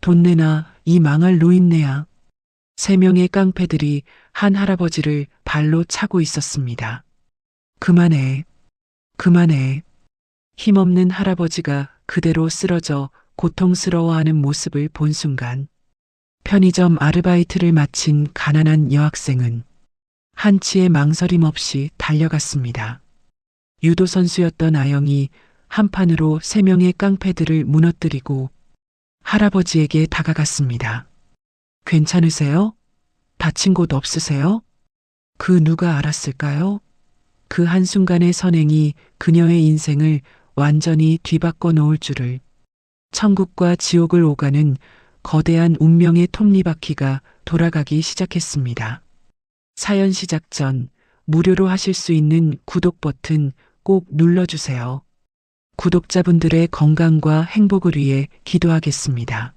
돈 내놔, 이 망할 노인네야. 세 명의 깡패들이 한 할아버지를 발로 차고 있었습니다. 그만해, 그만해. 힘없는 할아버지가 그대로 쓰러져 고통스러워하는 모습을 본 순간 편의점 아르바이트를 마친 가난한 여학생은 한치의 망설임 없이 달려갔습니다. 유도 선수였던 아영이 한판으로 세 명의 깡패들을 무너뜨리고 할아버지에게 다가갔습니다. 괜찮으세요? 다친 곳 없으세요? 그 누가 알았을까요? 그 한순간의 선행이 그녀의 인생을 완전히 뒤바꿔 놓을 줄을. 천국과 지옥을 오가는 거대한 운명의 톱니바퀴가 돌아가기 시작했습니다. 사연 시작 전 무료로 하실 수 있는 구독 버튼 꼭 눌러주세요. 구독자분들의 건강과 행복을 위해 기도하겠습니다.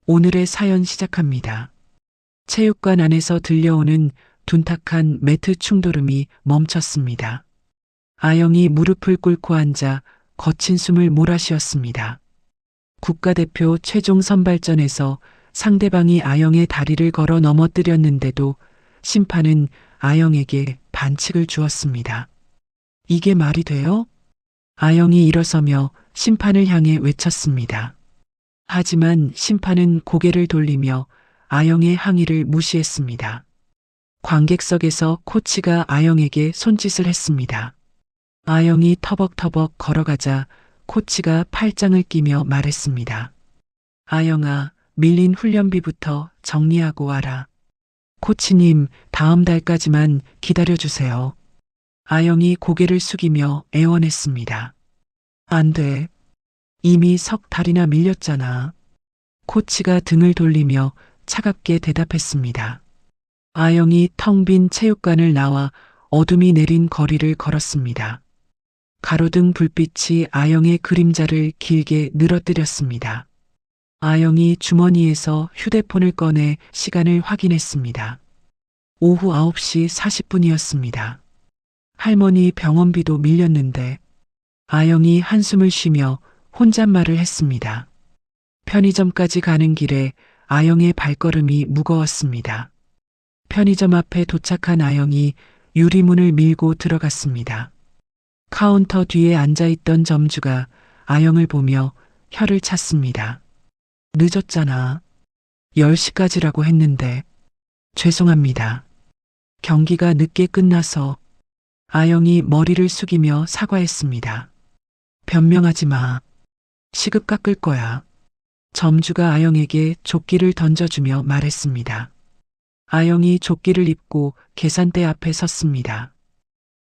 오늘의 사연 시작합니다. 체육관 안에서 들려오는 둔탁한 매트 충돌음이 멈췄습니다. 아영이 무릎을 꿇고 앉아 거친 숨을 몰아쉬었습니다. 국가대표 최종 선발전에서 상대방이 아영의 다리를 걸어 넘어뜨렸는데도 심판은 아영에게 반칙을 주었습니다. 이게 말이 돼요? 아영이 일어서며 심판을 향해 외쳤습니다. 하지만 심판은 고개를 돌리며 아영의 항의를 무시했습니다. 관객석에서 코치가 아영에게 손짓을 했습니다. 아영이 터벅터벅 걸어가자 코치가 팔짱을 끼며 말했습니다. 아영아, 밀린 훈련비부터 정리하고 와라. 코치님, 다음 달까지만 기다려주세요. 아영이 고개를 숙이며 애원했습니다. 안 돼. 이미 석 달이나 밀렸잖아. 코치가 등을 돌리며 차갑게 대답했습니다. 아영이 텅 빈 체육관을 나와 어둠이 내린 거리를 걸었습니다. 가로등 불빛이 아영의 그림자를 길게 늘어뜨렸습니다. 아영이 주머니에서 휴대폰을 꺼내 시간을 확인했습니다. 오후 9시 40분이었습니다. 할머니 병원비도 밀렸는데 아영이 한숨을 쉬며 혼잣말을 했습니다. 편의점까지 가는 길에 아영의 발걸음이 무거웠습니다. 편의점 앞에 도착한 아영이 유리문을 밀고 들어갔습니다. 카운터 뒤에 앉아있던 점주가 아영을 보며 혀를 찼습니다. 늦었잖아. 10시까지라고 했는데. 죄송합니다. 경기가 늦게 끝나서. 아영이 머리를 숙이며 사과했습니다. 변명하지 마. 시급 깎을 거야. 점주가 아영에게 조끼를 던져주며 말했습니다. 아영이 조끼를 입고 계산대 앞에 섰습니다.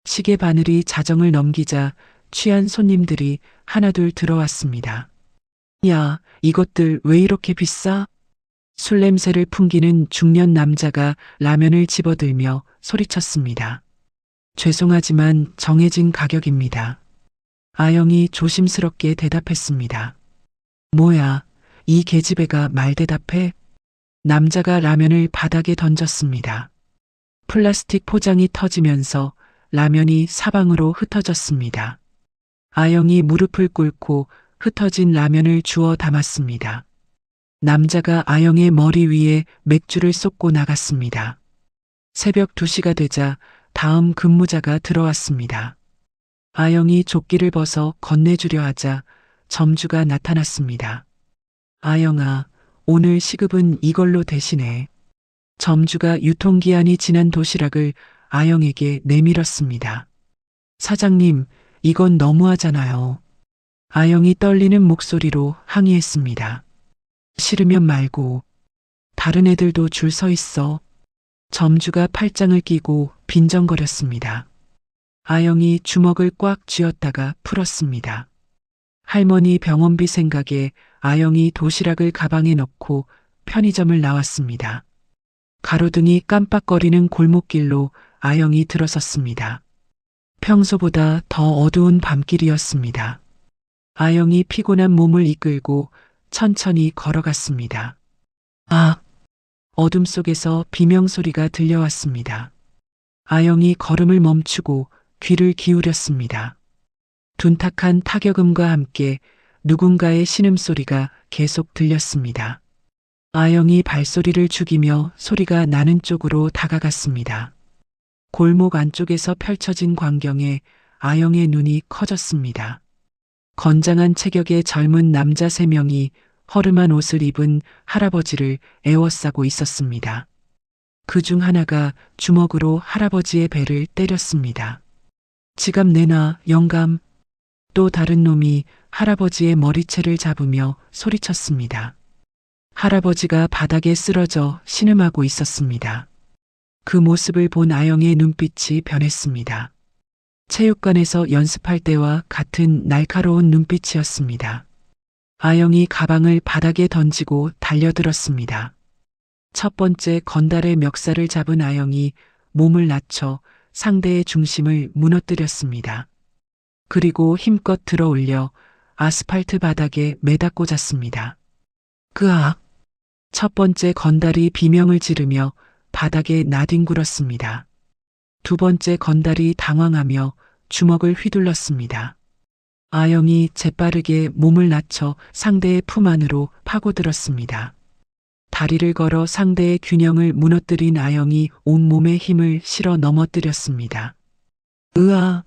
시계 바늘이 자정을 넘기자 취한 손님들이 하나둘 들어왔습니다. 야, 이것들 왜 이렇게 비싸? 술 냄새를 풍기는 중년 남자가 라면을 집어들며 소리쳤습니다. 죄송하지만 정해진 가격입니다. 아영이 조심스럽게 대답했습니다. 뭐야, 이 계집애가 말대답해? 남자가 라면을 바닥에 던졌습니다. 플라스틱 포장이 터지면서 라면이 사방으로 흩어졌습니다. 아영이 무릎을 꿇고 흩어진 라면을 주워 담았습니다. 남자가 아영의 머리 위에 맥주를 쏟고 나갔습니다. 새벽 2시가 되자 다음 근무자가 들어왔습니다. 아영이 조끼를 벗어 건네주려 하자 점주가 나타났습니다. 아영아, 오늘 시급은 이걸로 대신해. 점주가 유통기한이 지난 도시락을 아영에게 내밀었습니다. 사장님, 이건 너무하잖아요. 아영이 떨리는 목소리로 항의했습니다. 싫으면 말고. 다른 애들도 줄 서 있어. 점주가 팔짱을 끼고 빈정거렸습니다. 아영이 주먹을 꽉 쥐었다가 풀었습니다. 할머니 병원비 생각에 아영이 도시락을 가방에 넣고 편의점을 나왔습니다. 가로등이 깜빡거리는 골목길로 아영이 들어섰습니다. 평소보다 더 어두운 밤길이었습니다. 아영이 피곤한 몸을 이끌고 천천히 걸어갔습니다. 아! 어둠 속에서 비명소리가 들려왔습니다. 아영이 걸음을 멈추고 귀를 기울였습니다. 둔탁한 타격음과 함께 누군가의 신음소리가 계속 들렸습니다. 아영이 발소리를 죽이며 소리가 나는 쪽으로 다가갔습니다. 골목 안쪽에서 펼쳐진 광경에 아영의 눈이 커졌습니다. 건장한 체격의 젊은 남자 3명이 허름한 옷을 입은 할아버지를 에워싸고 있었습니다. 그 중 하나가 주먹으로 할아버지의 배를 때렸습니다. 지갑 내놔, 영감. 또 다른 놈이 할아버지의 머리채를 잡으며 소리쳤습니다. 할아버지가 바닥에 쓰러져 신음하고 있었습니다. 그 모습을 본 아영의 눈빛이 변했습니다. 체육관에서 연습할 때와 같은 날카로운 눈빛이었습니다. 아영이 가방을 바닥에 던지고 달려들었습니다. 첫 번째 건달의 멱살을 잡은 아영이 몸을 낮춰 상대의 중심을 무너뜨렸습니다. 그리고 힘껏 들어 올려 아스팔트 바닥에 매다 꽂았습니다. 그악! 첫 번째 건달이 비명을 지르며 바닥에 나뒹굴었습니다. 두 번째 건달이 당황하며 주먹을 휘둘렀습니다. 아영이 재빠르게 몸을 낮춰 상대의 품 안으로 파고들었습니다. 다리를 걸어 상대의 균형을 무너뜨린 아영이 온몸에 힘을 실어 넘어뜨렸습니다. 으아!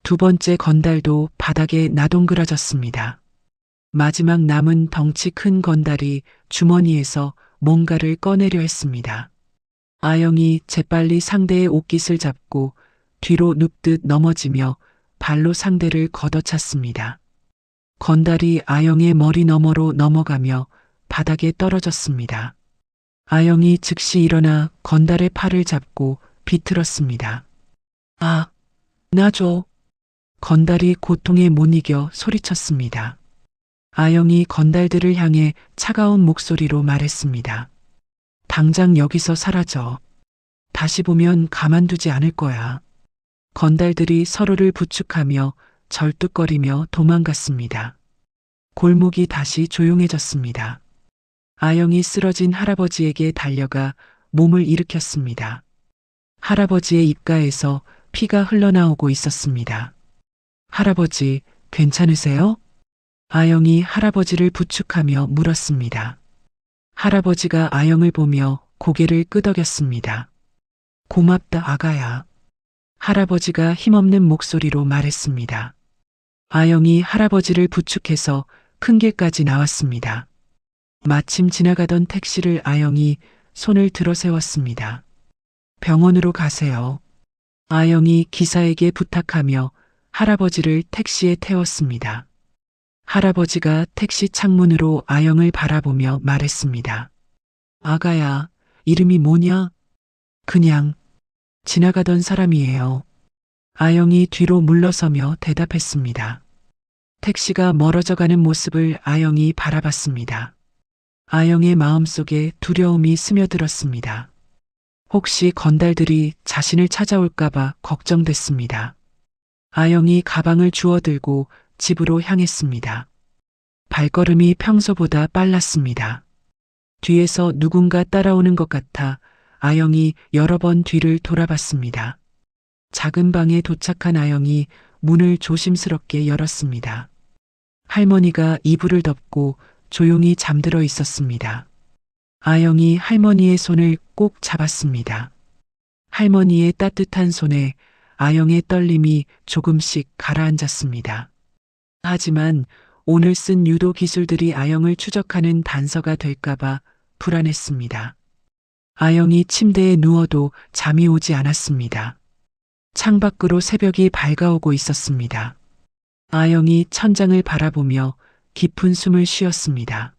두 번째 건달도 바닥에 나동그라졌습니다. 마지막 남은 덩치 큰 건달이 주머니에서 뭔가를 꺼내려 했습니다. 아영이 재빨리 상대의 옷깃을 잡고 뒤로 눕듯 넘어지며 발로 상대를 걷어찼습니다. 건달이 아영의 머리 너머로 넘어가며 바닥에 떨어졌습니다. 아영이 즉시 일어나 건달의 팔을 잡고 비틀었습니다. 아, 나 줘. 건달이 고통에 못 이겨 소리쳤습니다. 아영이 건달들을 향해 차가운 목소리로 말했습니다. 당장 여기서 사라져. 다시 보면 가만두지 않을 거야. 건달들이 서로를 부축하며 절뚝거리며 도망갔습니다. 골목이 다시 조용해졌습니다. 아영이 쓰러진 할아버지에게 달려가 몸을 일으켰습니다. 할아버지의 입가에서 피가 흘러나오고 있었습니다. 할아버지, 괜찮으세요? 아영이 할아버지를 부축하며 물었습니다. 할아버지가 아영을 보며 고개를 끄덕였습니다. 고맙다, 아가야. 할아버지가 힘없는 목소리로 말했습니다. 아영이 할아버지를 부축해서 큰 길까지 나왔습니다. 마침 지나가던 택시를 아영이 손을 들어 세웠습니다. 병원으로 가세요. 아영이 기사에게 부탁하며 할아버지를 택시에 태웠습니다. 할아버지가 택시 창문으로 아영을 바라보며 말했습니다. 아가야, 이름이 뭐냐? 그냥 지나가던 사람이에요. 아영이 뒤로 물러서며 대답했습니다. 택시가 멀어져가는 모습을 아영이 바라봤습니다. 아영의 마음속에 두려움이 스며들었습니다. 혹시 건달들이 자신을 찾아올까봐 걱정됐습니다. 아영이 가방을 주워들고 집으로 향했습니다. 발걸음이 평소보다 빨랐습니다. 뒤에서 누군가 따라오는 것 같아 아영이 여러 번 뒤를 돌아봤습니다. 작은 방에 도착한 아영이 문을 조심스럽게 열었습니다. 할머니가 이불을 덮고 조용히 잠들어 있었습니다. 아영이 할머니의 손을 꼭 잡았습니다. 할머니의 따뜻한 손에 아영의 떨림이 조금씩 가라앉았습니다. 하지만 오늘 쓴 유도 기술들이 아영을 추적하는 단서가 될까봐 불안했습니다. 아영이 침대에 누워도 잠이 오지 않았습니다. 창밖으로 새벽이 밝아오고 있었습니다. 아영이 천장을 바라보며 깊은 숨을 쉬었습니다.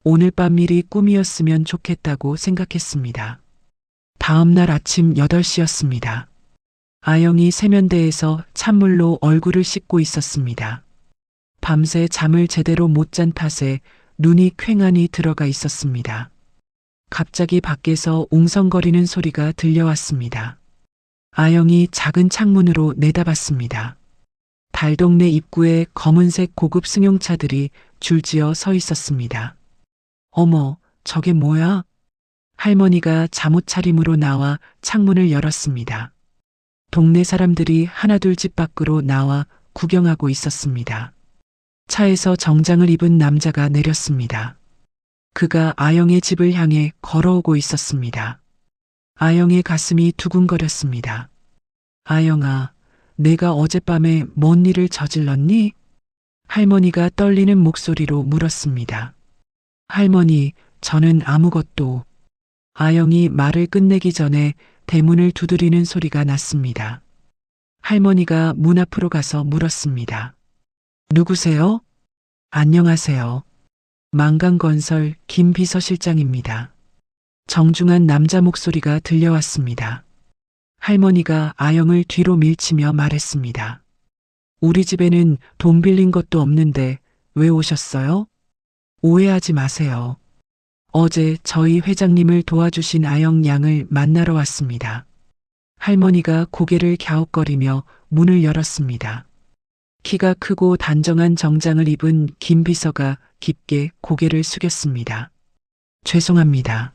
오늘 밤 일이 꿈이었으면 좋겠다고 생각했습니다. 다음 날 아침 8시였습니다. 아영이 세면대에서 찬물로 얼굴을 씻고 있었습니다. 밤새 잠을 제대로 못 잔 탓에 눈이 퀭하니 들어가 있었습니다. 갑자기 밖에서 웅성거리는 소리가 들려왔습니다. 아영이 작은 창문으로 내다봤습니다. 달동네 입구에 검은색 고급 승용차들이 줄지어 서 있었습니다. 어머, 저게 뭐야? 할머니가 잠옷 차림으로 나와 창문을 열었습니다. 동네 사람들이 하나둘 집 밖으로 나와 구경하고 있었습니다. 차에서 정장을 입은 남자가 내렸습니다. 그가 아영의 집을 향해 걸어오고 있었습니다. 아영의 가슴이 두근거렸습니다. 아영아, 내가 어젯밤에 뭔 일을 저질렀니? 할머니가 떨리는 목소리로 물었습니다. 할머니, 저는 아무것도. 아영이 말을 끝내기 전에 대문을 두드리는 소리가 났습니다. 할머니가 문 앞으로 가서 물었습니다. 누구세요? 안녕하세요. 만강건설 김 비서실장입니다. 정중한 남자 목소리가 들려왔습니다. 할머니가 아영을 뒤로 밀치며 말했습니다. 우리 집에는 돈 빌린 것도 없는데 왜 오셨어요? 오해하지 마세요. 어제 저희 회장님을 도와주신 아영 양을 만나러 왔습니다. 할머니가 고개를 갸웃거리며 문을 열었습니다. 키가 크고 단정한 정장을 입은 김 비서가 깊게 고개를 숙였습니다. 죄송합니다.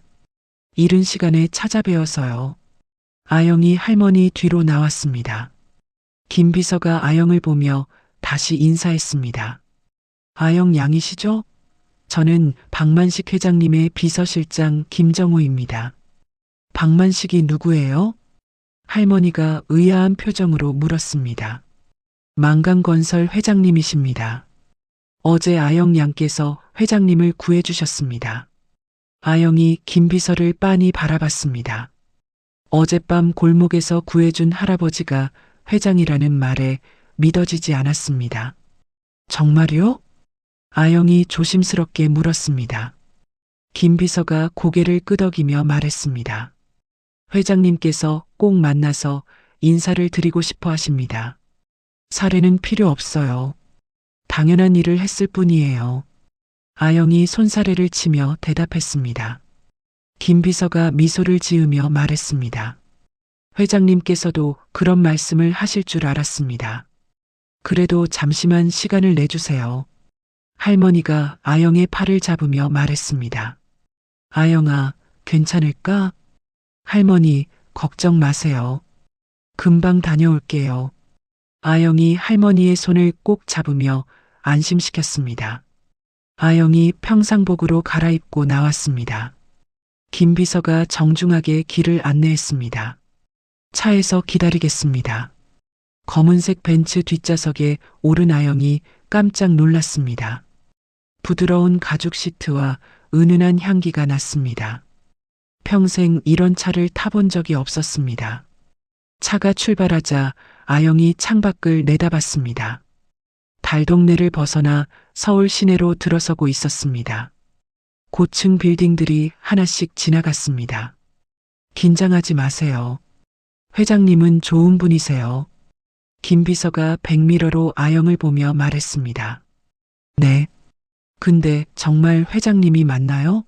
이른 시간에 찾아뵈어서요. 아영이 할머니 뒤로 나왔습니다. 김 비서가 아영을 보며 다시 인사했습니다. 아영 양이시죠? 저는 박만식 회장님의 비서실장 김정우입니다. 박만식이 누구예요? 할머니가 의아한 표정으로 물었습니다. 만강건설 회장님이십니다. 어제 아영 양께서 회장님을 구해주셨습니다. 아영이 김 비서를 빤히 바라봤습니다. 어젯밤 골목에서 구해준 할아버지가 회장이라는 말에 믿어지지 않았습니다. 정말요? 아영이 조심스럽게 물었습니다. 김 비서가 고개를 끄덕이며 말했습니다. 회장님께서 꼭 만나서 인사를 드리고 싶어 하십니다. 사례는 필요 없어요. 당연한 일을 했을 뿐이에요. 아영이 손사래를 치며 대답했습니다. 김 비서가 미소를 지으며 말했습니다. 회장님께서도 그런 말씀을 하실 줄 알았습니다. 그래도 잠시만 시간을 내주세요. 할머니가 아영의 팔을 잡으며 말했습니다. 아영아, 괜찮을까? 할머니, 걱정 마세요. 금방 다녀올게요. 아영이 할머니의 손을 꼭 잡으며 안심시켰습니다. 아영이 평상복으로 갈아입고 나왔습니다. 김 비서가 정중하게 길을 안내했습니다. 차에서 기다리겠습니다. 검은색 벤츠 뒷좌석에 오른 아영이 깜짝 놀랐습니다. 부드러운 가죽 시트와 은은한 향기가 났습니다. 평생 이런 차를 타본 적이 없었습니다. 차가 출발하자 아영이 창밖을 내다봤습니다. 달동네를 벗어나 서울 시내로 들어서고 있었습니다. 고층 빌딩들이 하나씩 지나갔습니다. 긴장하지 마세요. 회장님은 좋은 분이세요. 김 비서가 백미러로 아영을 보며 말했습니다. 네. 근데 정말 회장님이 맞나요?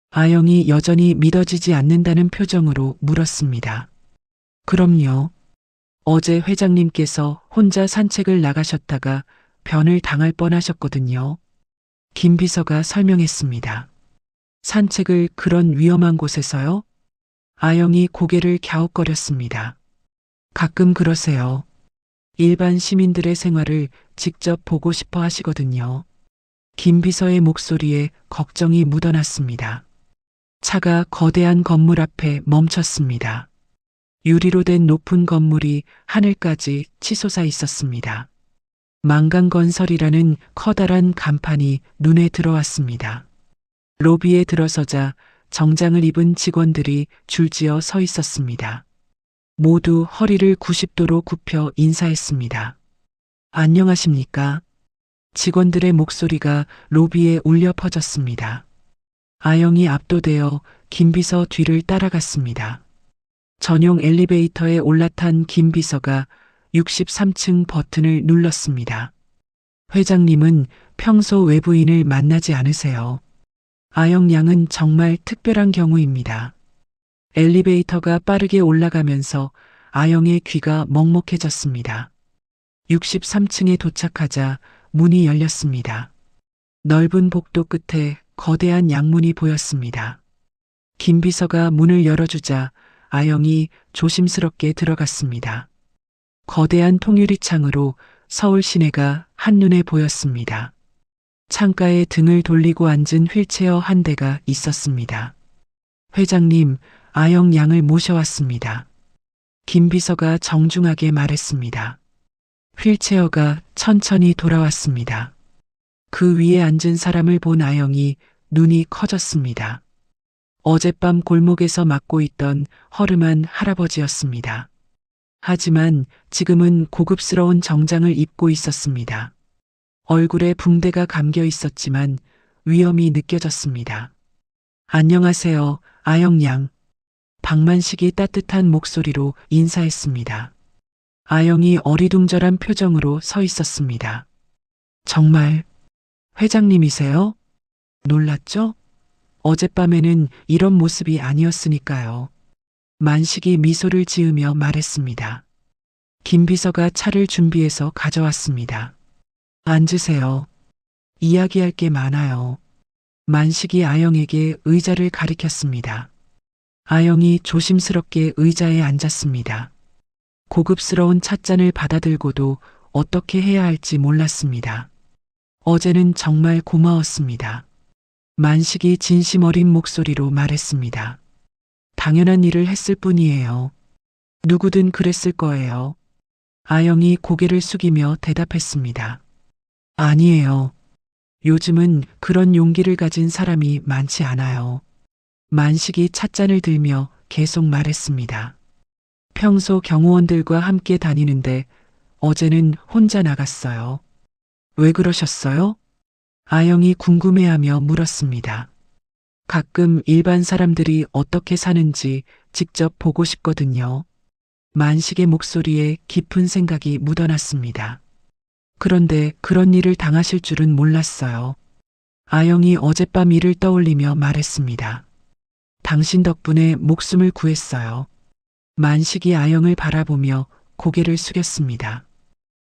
아영이 여전히 믿어지지 않는다는 표정으로 물었습니다. 그럼요. 어제 회장님께서 혼자 산책을 나가셨다가 변을 당할 뻔하셨거든요. 김 비서가 설명했습니다. 산책을 그런 위험한 곳에서요? 아영이 고개를 갸웃거렸습니다. 가끔 그러세요. 일반 시민들의 생활을 직접 보고 싶어 하시거든요. 김 비서의 목소리에 걱정이 묻어났습니다. 차가 거대한 건물 앞에 멈췄습니다. 유리로 된 높은 건물이 하늘까지 치솟아 있었습니다. 만강건설이라는 커다란 간판이 눈에 들어왔습니다. 로비에 들어서자 정장을 입은 직원들이 줄지어 서 있었습니다. 모두 허리를 90도로 굽혀 인사했습니다. 안녕하십니까? 직원들의 목소리가 로비에 울려 퍼졌습니다. 아영이 압도되어 김 비서 뒤를 따라갔습니다. 전용 엘리베이터에 올라탄 김 비서가 63층 버튼을 눌렀습니다. 회장님은 평소 외부인을 만나지 않으세요. 아영 양은 정말 특별한 경우입니다. 엘리베이터가 빠르게 올라가면서 아영의 귀가 먹먹해졌습니다. 63층에 도착하자 문이 열렸습니다. 넓은 복도 끝에 거대한 양문이 보였습니다. 김 비서가 문을 열어주자 아영이 조심스럽게 들어갔습니다. 거대한 통유리 창으로 서울 시내가 한눈에 보였습니다. 창가에 등을 돌리고 앉은 휠체어 한 대가 있었습니다. 회장님, 아영 양을 모셔왔습니다. 김 비서가 정중하게 말했습니다. 휠체어가 천천히 돌아왔습니다. 그 위에 앉은 사람을 본 아영이 눈이 커졌습니다. 어젯밤 골목에서 맡고 있던 허름한 할아버지였습니다. 하지만 지금은 고급스러운 정장을 입고 있었습니다. 얼굴에 붕대가 감겨 있었지만 위험이 느껴졌습니다. 안녕하세요, 아영 양. 박만식이 따뜻한 목소리로 인사했습니다. 아영이 어리둥절한 표정으로 서 있었습니다. 정말 회장님이세요? 놀랐죠? 어젯밤에는 이런 모습이 아니었으니까요. 만식이 미소를 지으며 말했습니다. 김 비서가 차를 준비해서 가져왔습니다. 앉으세요. 이야기할 게 많아요. 만식이 아영에게 의자를 가리켰습니다. 아영이 조심스럽게 의자에 앉았습니다. 고급스러운 찻잔을 받아들고도 어떻게 해야 할지 몰랐습니다. 어제는 정말 고마웠습니다. 만식이 진심 어린 목소리로 말했습니다. 당연한 일을 했을 뿐이에요. 누구든 그랬을 거예요. 아영이 고개를 숙이며 대답했습니다. 아니에요. 요즘은 그런 용기를 가진 사람이 많지 않아요. 만식이 찻잔을 들며 계속 말했습니다. 평소 경호원들과 함께 다니는데 어제는 혼자 나갔어요. 왜 그러셨어요? 아영이 궁금해하며 물었습니다. 가끔 일반 사람들이 어떻게 사는지 직접 보고 싶거든요. 만식의 목소리에 깊은 생각이 묻어났습니다. 그런데 그런 일을 당하실 줄은 몰랐어요. 아영이 어젯밤 일을 떠올리며 말했습니다. 당신 덕분에 목숨을 구했어요. 만식이 아영을 바라보며 고개를 숙였습니다.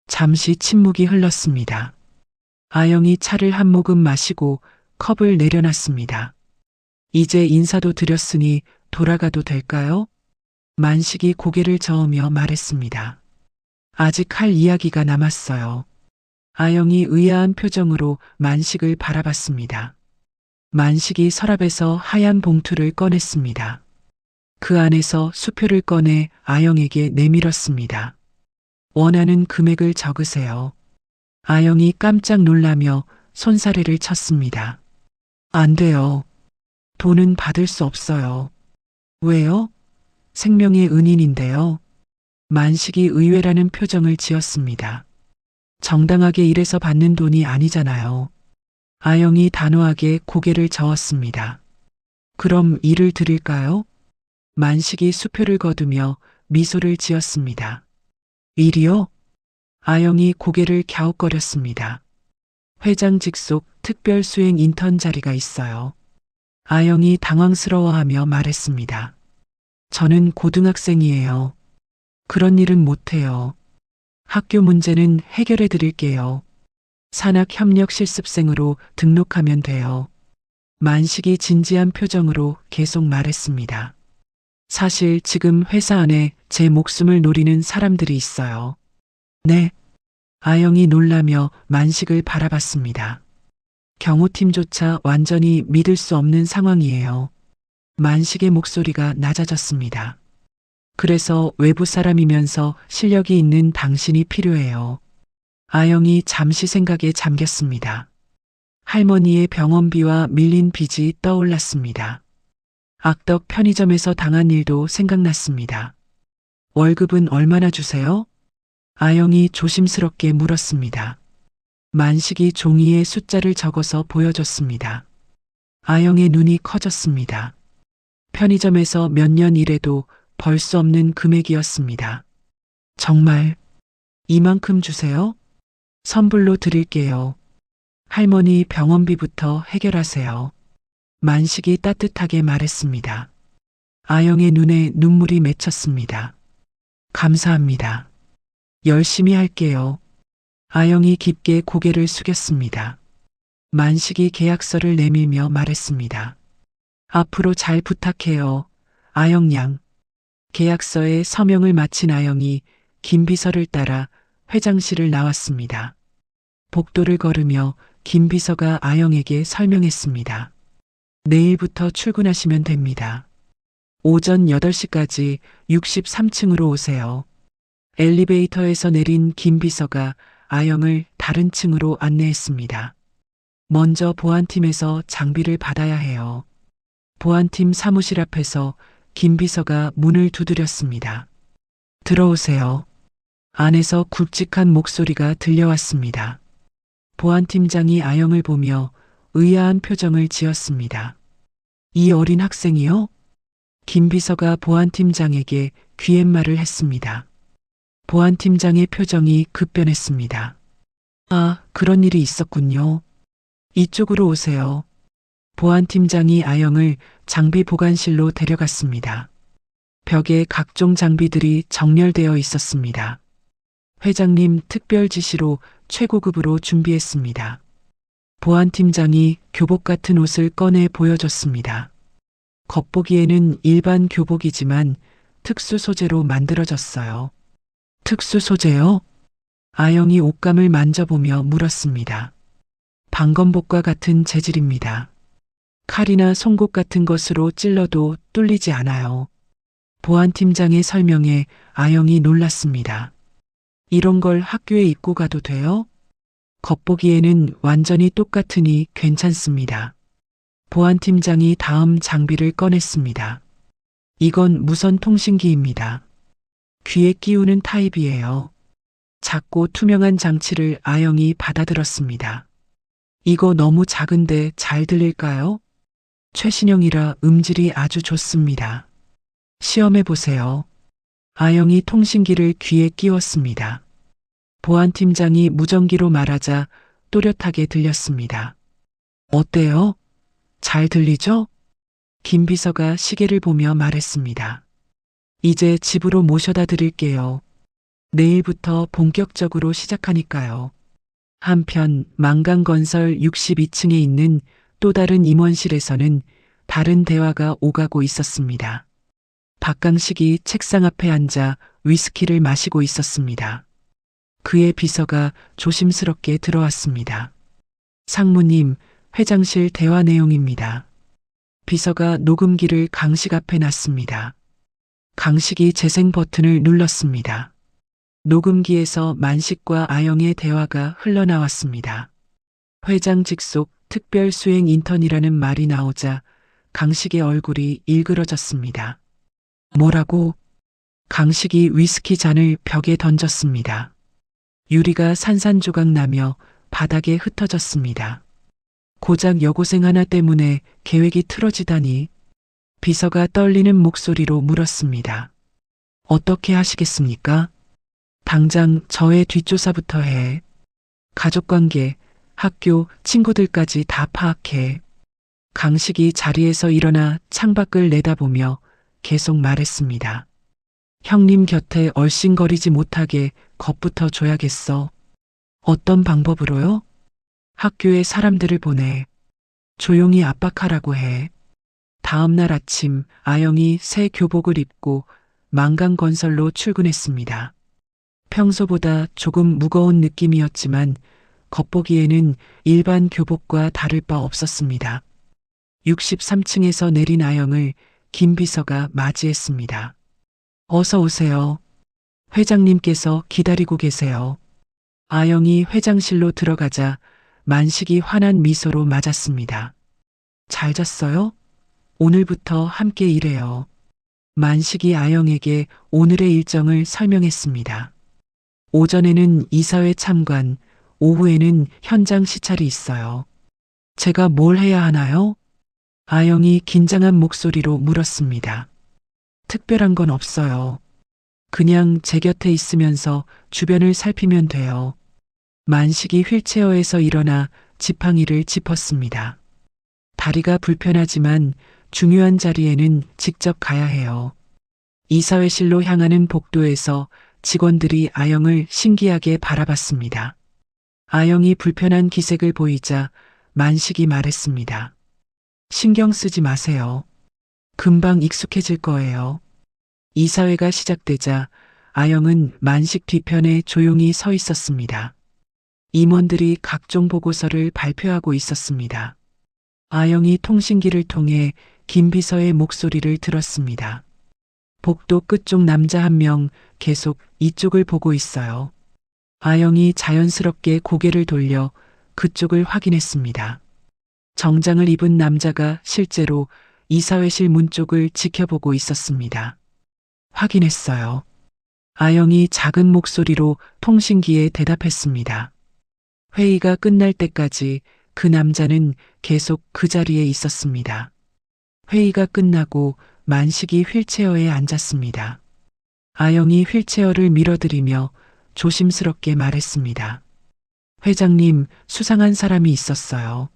잠시 침묵이 흘렀습니다. 아영이 차를 한 모금 마시고 컵을 내려놨습니다. 이제 인사도 드렸으니 돌아가도 될까요? 만식이 고개를 저으며 말했습니다. 아직 할 이야기가 남았어요. 아영이 의아한 표정으로 만식을 바라봤습니다. 만식이 서랍에서 하얀 봉투를 꺼냈습니다. 그 안에서 수표를 꺼내 아영에게 내밀었습니다. 원하는 금액을 적으세요. 아영이 깜짝 놀라며 손사래를 쳤습니다. 안 돼요. 돈은 받을 수 없어요. 왜요? 생명의 은인인데요. 만식이 의외라는 표정을 지었습니다. 정당하게 일해서 받는 돈이 아니잖아요. 아영이 단호하게 고개를 저었습니다. 그럼 일을 드릴까요? 만식이 수표를 거두며 미소를 지었습니다. 일이요? 아영이 고개를 갸웃거렸습니다. 회장 직속 특별 수행 인턴 자리가 있어요. 아영이 당황스러워하며 말했습니다. 저는 고등학생이에요. 그런 일은 못해요. 학교 문제는 해결해 드릴게요. 산학협력 실습생으로 등록하면 돼요. 만식이 진지한 표정으로 계속 말했습니다. 사실 지금 회사 안에 제 목숨을 노리는 사람들이 있어요. 네. 아영이 놀라며 만식을 바라봤습니다. 경호팀조차 완전히 믿을 수 없는 상황이에요. 만식의 목소리가 낮아졌습니다. 그래서 외부 사람이면서 실력이 있는 당신이 필요해요. 아영이 잠시 생각에 잠겼습니다. 할머니의 병원비와 밀린 빚이 떠올랐습니다. 악덕 편의점에서 당한 일도 생각났습니다. 월급은 얼마나 주세요? 아영이 조심스럽게 물었습니다. 만식이 종이에 숫자를 적어서 보여줬습니다. 아영의 눈이 커졌습니다. 편의점에서 몇 년 일해도 벌 수 없는 금액이었습니다. 정말 이만큼 주세요? 선불로 드릴게요. 할머니 병원비부터 해결하세요. 만식이 따뜻하게 말했습니다. 아영의 눈에 눈물이 맺혔습니다. 감사합니다. 열심히 할게요. 아영이 깊게 고개를 숙였습니다. 만식이 계약서를 내밀며 말했습니다. 앞으로 잘 부탁해요. 아영 양. 계약서에 서명을 마친 아영이 김 비서를 따라 회장실을 나왔습니다. 복도를 걸으며 김 비서가 아영에게 설명했습니다. 내일부터 출근하시면 됩니다. 오전 8시까지 63층으로 오세요. 엘리베이터에서 내린 김 비서가 아영을 다른 층으로 안내했습니다. 먼저 보안팀에서 장비를 받아야 해요. 보안팀 사무실 앞에서 김 비서가 문을 두드렸습니다. 들어오세요. 안에서 굵직한 목소리가 들려왔습니다. 보안팀장이 아영을 보며 의아한 표정을 지었습니다. 이 어린 학생이요? 김 비서가 보안팀장에게 귀옛말을 했습니다. 보안팀장의 표정이 급변했습니다. 아, 그런 일이 있었군요. 이쪽으로 오세요. 보안팀장이 아영을 장비 보관실로 데려갔습니다. 벽에 각종 장비들이 정렬되어 있었습니다. 회장님 특별 지시로 최고급으로 준비했습니다. 보안팀장이 교복 같은 옷을 꺼내 보여줬습니다. 겉보기에는 일반 교복이지만 특수 소재로 만들어졌어요. 특수 소재요? 아영이 옷감을 만져보며 물었습니다. 방검복과 같은 재질입니다. 칼이나 송곳 같은 것으로 찔러도 뚫리지 않아요. 보안팀장의 설명에 아영이 놀랐습니다. 이런 걸 학교에 입고 가도 돼요? 겉보기에는 완전히 똑같으니 괜찮습니다. 보안팀장이 다음 장비를 꺼냈습니다. 이건 무선 통신기입니다. 귀에 끼우는 타입이에요. 작고 투명한 장치를 아영이 받아들었습니다. 이거 너무 작은데 잘 들릴까요? 최신형이라 음질이 아주 좋습니다. 시험해 보세요. 아영이 통신기를 귀에 끼웠습니다. 보안팀장이 무전기로 말하자 또렷하게 들렸습니다. 어때요? 잘 들리죠? 김 비서가 시계를 보며 말했습니다. 이제 집으로 모셔다 드릴게요. 내일부터 본격적으로 시작하니까요. 한편 만강건설 62층에 있는 또 다른 임원실에서는 다른 대화가 오가고 있었습니다. 박강식이 책상 앞에 앉아 위스키를 마시고 있었습니다. 그의 비서가 조심스럽게 들어왔습니다. 상무님, 회장실 대화 내용입니다. 비서가 녹음기를 강식 앞에 놨습니다. 강식이 재생 버튼을 눌렀습니다. 녹음기에서 만식과 아영의 대화가 흘러나왔습니다. 회장 직속 특별 수행 인턴이라는 말이 나오자 강식의 얼굴이 일그러졌습니다. 뭐라고? 강식이 위스키 잔을 벽에 던졌습니다. 유리가 산산조각 나며 바닥에 흩어졌습니다. 고작 여고생 하나 때문에 계획이 틀어지다니. 비서가 떨리는 목소리로 물었습니다. 어떻게 하시겠습니까? 당장 저의 뒷조사부터 해. 가족관계, 학교, 친구들까지 다 파악해. 강식이 자리에서 일어나 창밖을 내다보며 계속 말했습니다. 형님 곁에 얼씬거리지 못하게 겁부터 줘야겠어. 어떤 방법으로요? 학교에 사람들을 보내. 조용히 압박하라고 해. 다음 날 아침 아영이 새 교복을 입고 만강건설로 출근했습니다. 평소보다 조금 무거운 느낌이었지만 겉보기에는 일반 교복과 다를 바 없었습니다. 63층에서 내린 아영을 김 비서가 맞이했습니다. 어서 오세요. 회장님께서 기다리고 계세요. 아영이 회장실로 들어가자 만식이 환한 미소로 맞았습니다. 잘 잤어요? 오늘부터 함께 일해요. 만식이 아영에게 오늘의 일정을 설명했습니다. 오전에는 이사회 참관, 오후에는 현장 시찰이 있어요. 제가 뭘 해야 하나요? 아영이 긴장한 목소리로 물었습니다. 특별한 건 없어요. 그냥 제 곁에 있으면서 주변을 살피면 돼요. 만식이 휠체어에서 일어나 지팡이를 짚었습니다. 다리가 불편하지만 중요한 자리에는 직접 가야 해요. 이사회실로 향하는 복도에서 직원들이 아영을 신기하게 바라봤습니다. 아영이 불편한 기색을 보이자 만식이 말했습니다. 신경 쓰지 마세요. 금방 익숙해질 거예요. 이사회가 시작되자 아영은 만식 뒤편에 조용히 서 있었습니다. 임원들이 각종 보고서를 발표하고 있었습니다. 아영이 통신기를 통해 김 비서의 목소리를 들었습니다. 복도 끝쪽 남자 한 명 계속 이쪽을 보고 있어요. 아영이 자연스럽게 고개를 돌려 그쪽을 확인했습니다. 정장을 입은 남자가 실제로 이사회실 문 쪽을 지켜보고 있었습니다. 확인했어요. 아영이 작은 목소리로 통신기에 대답했습니다. 회의가 끝날 때까지 그 남자는 계속 그 자리에 있었습니다. 회의가 끝나고 만식이 휠체어에 앉았습니다. 아영이 휠체어를 밀어들이며 조심스럽게 말했습니다. 회장님, 수상한 사람이 있었어요.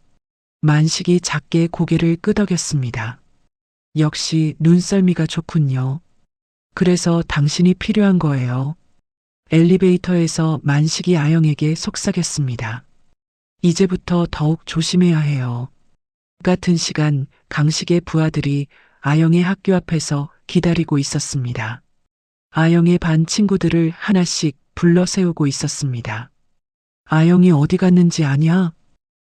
만식이 작게 고개를 끄덕였습니다. 역시 눈썰미가 좋군요. 그래서 당신이 필요한 거예요. 엘리베이터에서 만식이 아영에게 속삭였습니다. 이제부터 더욱 조심해야 해요. 같은 시간 강식의 부하들이 아영의 학교 앞에서 기다리고 있었습니다. 아영의 반 친구들을 하나씩 불러 세우고 있었습니다. 아영이 어디 갔는지 아냐?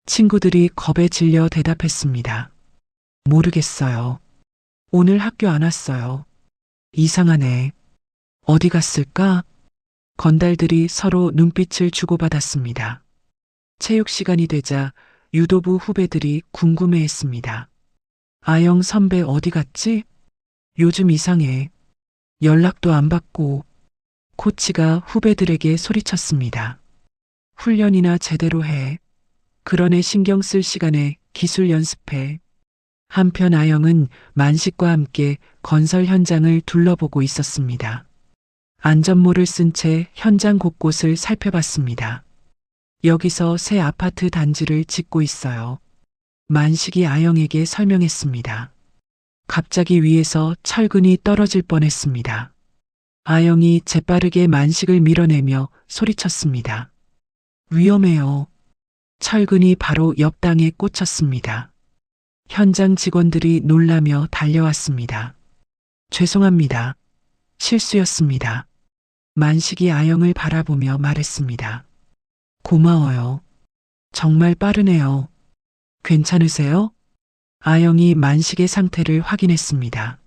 친구들이 겁에 질려 대답했습니다. 모르겠어요. 오늘 학교 안 왔어요. 이상하네. 어디 갔을까? 건달들이 서로 눈빛을 주고받았습니다. 체육 시간이 되자 유도부 후배들이 궁금해했습니다. 아영 선배 어디 갔지? 요즘 이상해. 연락도 안 받고. 코치가 후배들에게 소리쳤습니다. 훈련이나 제대로 해. 그런 애 신경 쓸 시간에 기술 연습해. 한편 아영은 만식과 함께 건설 현장을 둘러보고 있었습니다. 안전모를 쓴 채 현장 곳곳을 살펴봤습니다. 여기서 새 아파트 단지를 짓고 있어요. 만식이 아영에게 설명했습니다. 갑자기 위에서 철근이 떨어질 뻔했습니다. 아영이 재빠르게 만식을 밀어내며 소리쳤습니다. 위험해요. 철근이 바로 옆 땅에 꽂혔습니다. 현장 직원들이 놀라며 달려왔습니다. 죄송합니다. 실수였습니다. 만식이 아영을 바라보며 말했습니다. 고마워요. 정말 빠르네요. 괜찮으세요? 아영이 만식의 상태를 확인했습니다.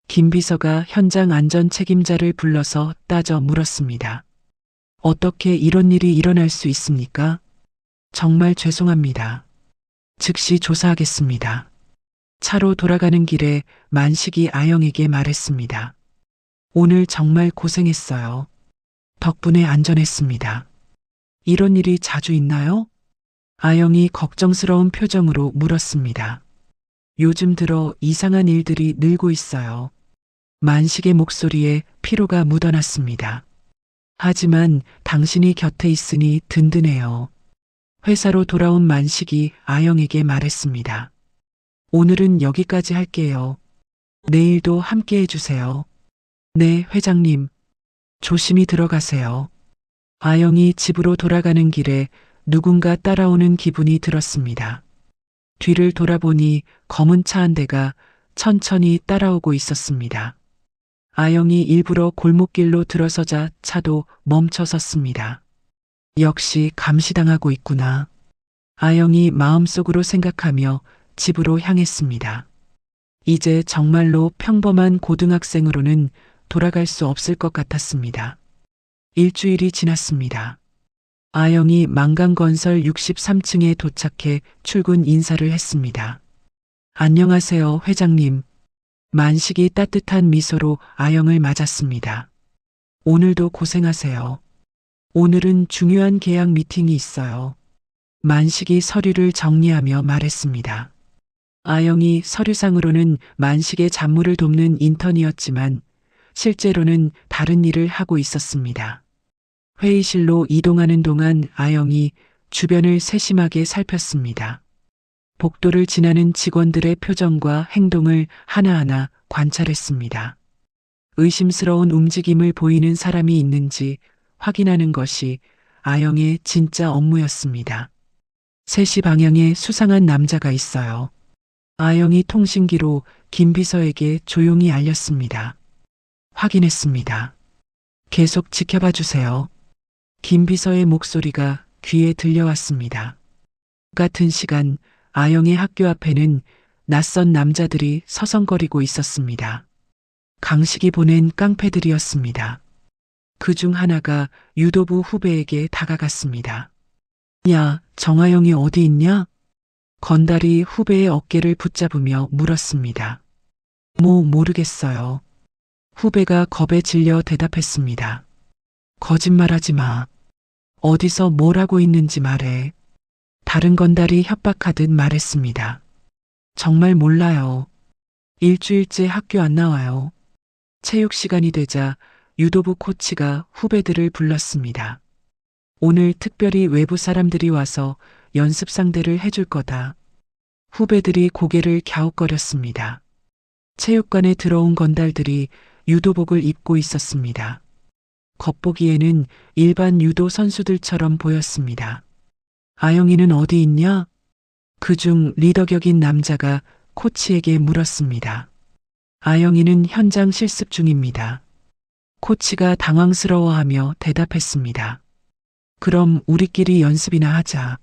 김 비서가 현장 안전 책임자를 불러서 따져 물었습니다. 어떻게 이런 일이 일어날 수 있습니까? 정말 죄송합니다. 즉시 조사하겠습니다. 차로 돌아가는 길에 만식이 아영에게 말했습니다. 오늘 정말 고생했어요. 덕분에 안전했습니다. 이런 일이 자주 있나요? 아영이 걱정스러운 표정으로 물었습니다. 요즘 들어 이상한 일들이 늘고 있어요. 만식의 목소리에 피로가 묻어났습니다. 하지만 당신이 곁에 있으니 든든해요. 회사로 돌아온 만식이 아영에게 말했습니다. 오늘은 여기까지 할게요. 내일도 함께 해주세요. 네, 회장님. 조심히 들어가세요. 아영이 집으로 돌아가는 길에 누군가 따라오는 기분이 들었습니다. 뒤를 돌아보니 검은 차 한 대가 천천히 따라오고 있었습니다. 아영이 일부러 골목길로 들어서자 차도 멈춰 섰습니다. 역시 감시당하고 있구나. 아영이 마음속으로 생각하며 집으로 향했습니다. 이제 정말로 평범한 고등학생으로는 돌아갈 수 없을 것 같았습니다. 일주일이 지났습니다. 아영이 만강건설 63층에 도착해 출근 인사를 했습니다. 안녕하세요, 회장님. 만식이 따뜻한 미소로 아영을 맞았습니다. 오늘도 고생하세요. 오늘은 중요한 계약 미팅이 있어요. 만식이 서류를 정리하며 말했습니다. 아영이 서류상으로는 만식의 잡무를 돕는 인턴이었지만 실제로는 다른 일을 하고 있었습니다. 회의실로 이동하는 동안 아영이 주변을 세심하게 살폈습니다. 복도를 지나는 직원들의 표정과 행동을 하나하나 관찰했습니다. 의심스러운 움직임을 보이는 사람이 있는지 확인하는 것이 아영의 진짜 업무였습니다. 3시 방향에 수상한 남자가 있어요. 아영이 통신기로 김 비서에게 조용히 알렸습니다. 확인했습니다. 계속 지켜봐 주세요. 김 비서의 목소리가 귀에 들려왔습니다. 같은 시간 아영의 학교 앞에는 낯선 남자들이 서성거리고 있었습니다. 강식이 보낸 깡패들이었습니다. 그 중 하나가 유도부 후배에게 다가갔습니다. 야, 정아영이 어디 있냐? 건달이 후배의 어깨를 붙잡으며 물었습니다. 모르겠어요. 후배가 겁에 질려 대답했습니다. 거짓말하지 마. 어디서 뭘 하고 있는지 말해. 다른 건달이 협박하듯 말했습니다. 정말 몰라요. 일주일째 학교 안 나와요. 체육 시간이 되자 유도부 코치가 후배들을 불렀습니다. 오늘 특별히 외부 사람들이 와서 연습 상대를 해줄 거다. 후배들이 고개를 갸웃거렸습니다. 체육관에 들어온 건달들이 유도복을 입고 있었습니다. 겉보기에는 일반 유도 선수들처럼 보였습니다. 아영이는 어디 있냐? 그중 리더격인 남자가 코치에게 물었습니다. 아영이는 현장 실습 중입니다. 코치가 당황스러워하며 대답했습니다. 그럼 우리끼리 연습이나 하자.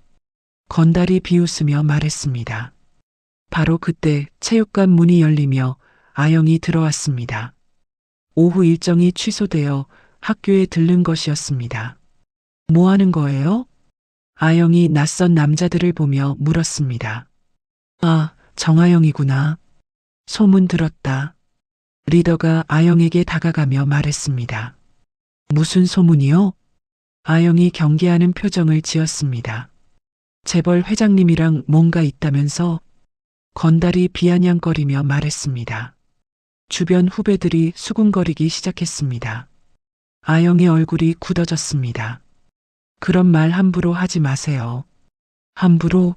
건달이 비웃으며 말했습니다. 바로 그때 체육관 문이 열리며 아영이 들어왔습니다. 오후 일정이 취소되어 학교에 들른 것이었습니다. 뭐 하는 거예요? 아영이 낯선 남자들을 보며 물었습니다. 아, 정아영이구나. 소문 들었다. 리더가 아영에게 다가가며 말했습니다. 무슨 소문이요? 아영이 경계하는 표정을 지었습니다. 재벌 회장님이랑 뭔가 있다면서? 건달이 비아냥거리며 말했습니다. 주변 후배들이 수군거리기 시작했습니다. 아영의 얼굴이 굳어졌습니다. 그런 말 함부로 하지 마세요. 함부로?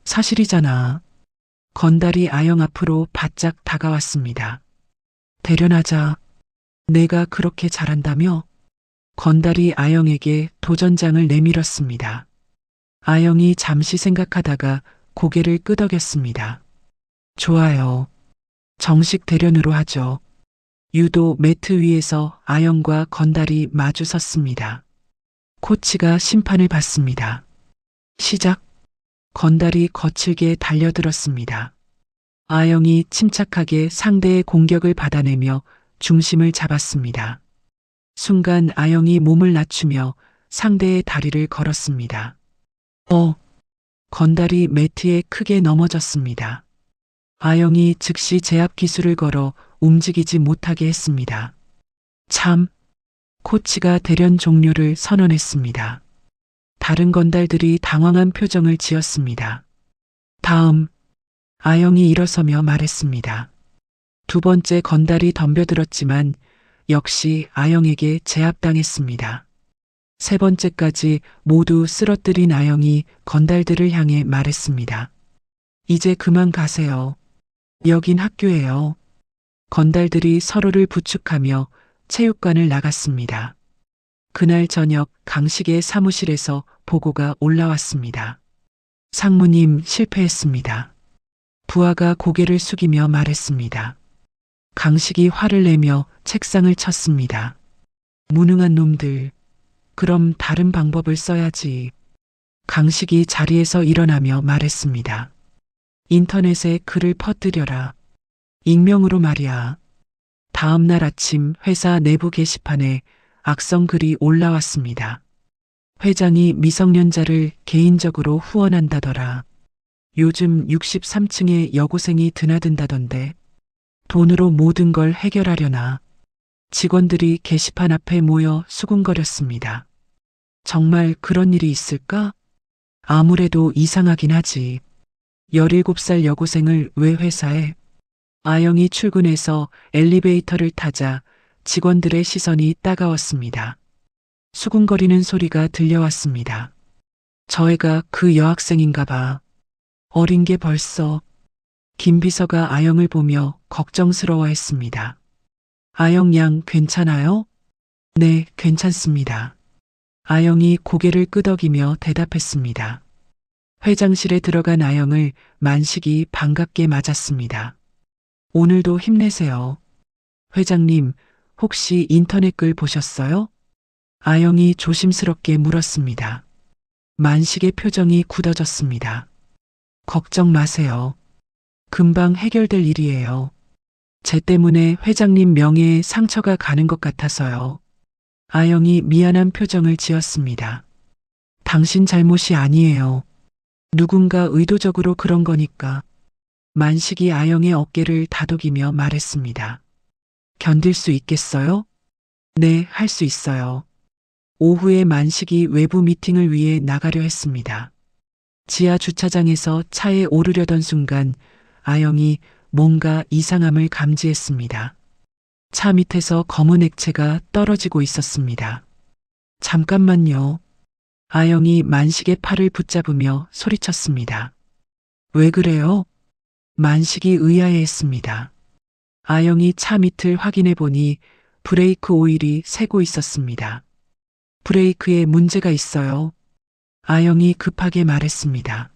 사실이잖아. 건달이 아영 앞으로 바짝 다가왔습니다. 대련하자. 내가 그렇게 잘한다며? 건달이 아영에게 도전장을 내밀었습니다. 아영이 잠시 생각하다가 고개를 끄덕였습니다. 좋아요. 정식 대련으로 하죠. 유도 매트 위에서 아영과 건달이 마주 섰습니다. 코치가 심판을 받습니다. 시작. 건달이 거칠게 달려들었습니다. 아영이 침착하게 상대의 공격을 받아내며 중심을 잡았습니다. 순간 아영이 몸을 낮추며 상대의 다리를 걸었습니다. 건달이 매트에 크게 넘어졌습니다. 아영이 즉시 제압 기술을 걸어 움직이지 못하게 했습니다. 참, 코치가 대련 종료를 선언했습니다. 다른 건달들이 당황한 표정을 지었습니다. 다음, 아영이 일어서며 말했습니다. 두 번째 건달이 덤벼들었지만 역시 아영에게 제압당했습니다. 세 번째까지 모두 쓰러뜨린 아영이 건달들을 향해 말했습니다. 이제 그만 가세요. 여긴 학교예요. 건달들이 서로를 부축하며 체육관을 나갔습니다. 그날 저녁 강식의 사무실에서 보고가 올라왔습니다. 상무님, 실패했습니다. 부하가 고개를 숙이며 말했습니다. 강식이 화를 내며 책상을 쳤습니다. 무능한 놈들. 그럼 다른 방법을 써야지. 강식이 자리에서 일어나며 말했습니다. 인터넷에 글을 퍼뜨려라. 익명으로 말이야. 다음 날 아침 회사 내부 게시판에 악성 글이 올라왔습니다. 회장이 미성년자를 개인적으로 후원한다더라. 요즘 63층에 여고생이 드나든다던데. 돈으로 모든 걸 해결하려나. 직원들이 게시판 앞에 모여 수군거렸습니다. 정말 그런 일이 있을까? 아무래도 이상하긴 하지. 17살 여고생을 왜 회사에? 아영이 출근해서 엘리베이터를 타자 직원들의 시선이 따가웠습니다. 수군거리는 소리가 들려왔습니다. 저 애가 그 여학생인가 봐. 어린 게 벌써. 김 비서가 아영을 보며 걱정스러워했습니다. 아영 양 괜찮아요? 네, 괜찮습니다. 아영이 고개를 끄덕이며 대답했습니다. 회장실에 들어간 아영을 만식이 반갑게 맞았습니다. 오늘도 힘내세요. 회장님, 혹시 인터넷 글 보셨어요? 아영이 조심스럽게 물었습니다. 만식의 표정이 굳어졌습니다. 걱정 마세요. 금방 해결될 일이에요. 제 때문에 회장님 명예에 상처가 가는 것 같아서요. 아영이 미안한 표정을 지었습니다. 당신 잘못이 아니에요. 누군가 의도적으로 그런 거니까. 만식이 아영의 어깨를 다독이며 말했습니다. 견딜 수 있겠어요? 네, 할 수 있어요. 오후에 만식이 외부 미팅을 위해 나가려 했습니다. 지하 주차장에서 차에 오르려던 순간 아영이 뭔가 이상함을 감지했습니다. 차 밑에서 검은 액체가 떨어지고 있었습니다. 잠깐만요. 아영이 만식의 팔을 붙잡으며 소리쳤습니다. 왜 그래요? 만식이 의아해했습니다. 아영이 차 밑을 확인해 보니 브레이크 오일이 새고 있었습니다. 브레이크에 문제가 있어요. 아영이 급하게 말했습니다.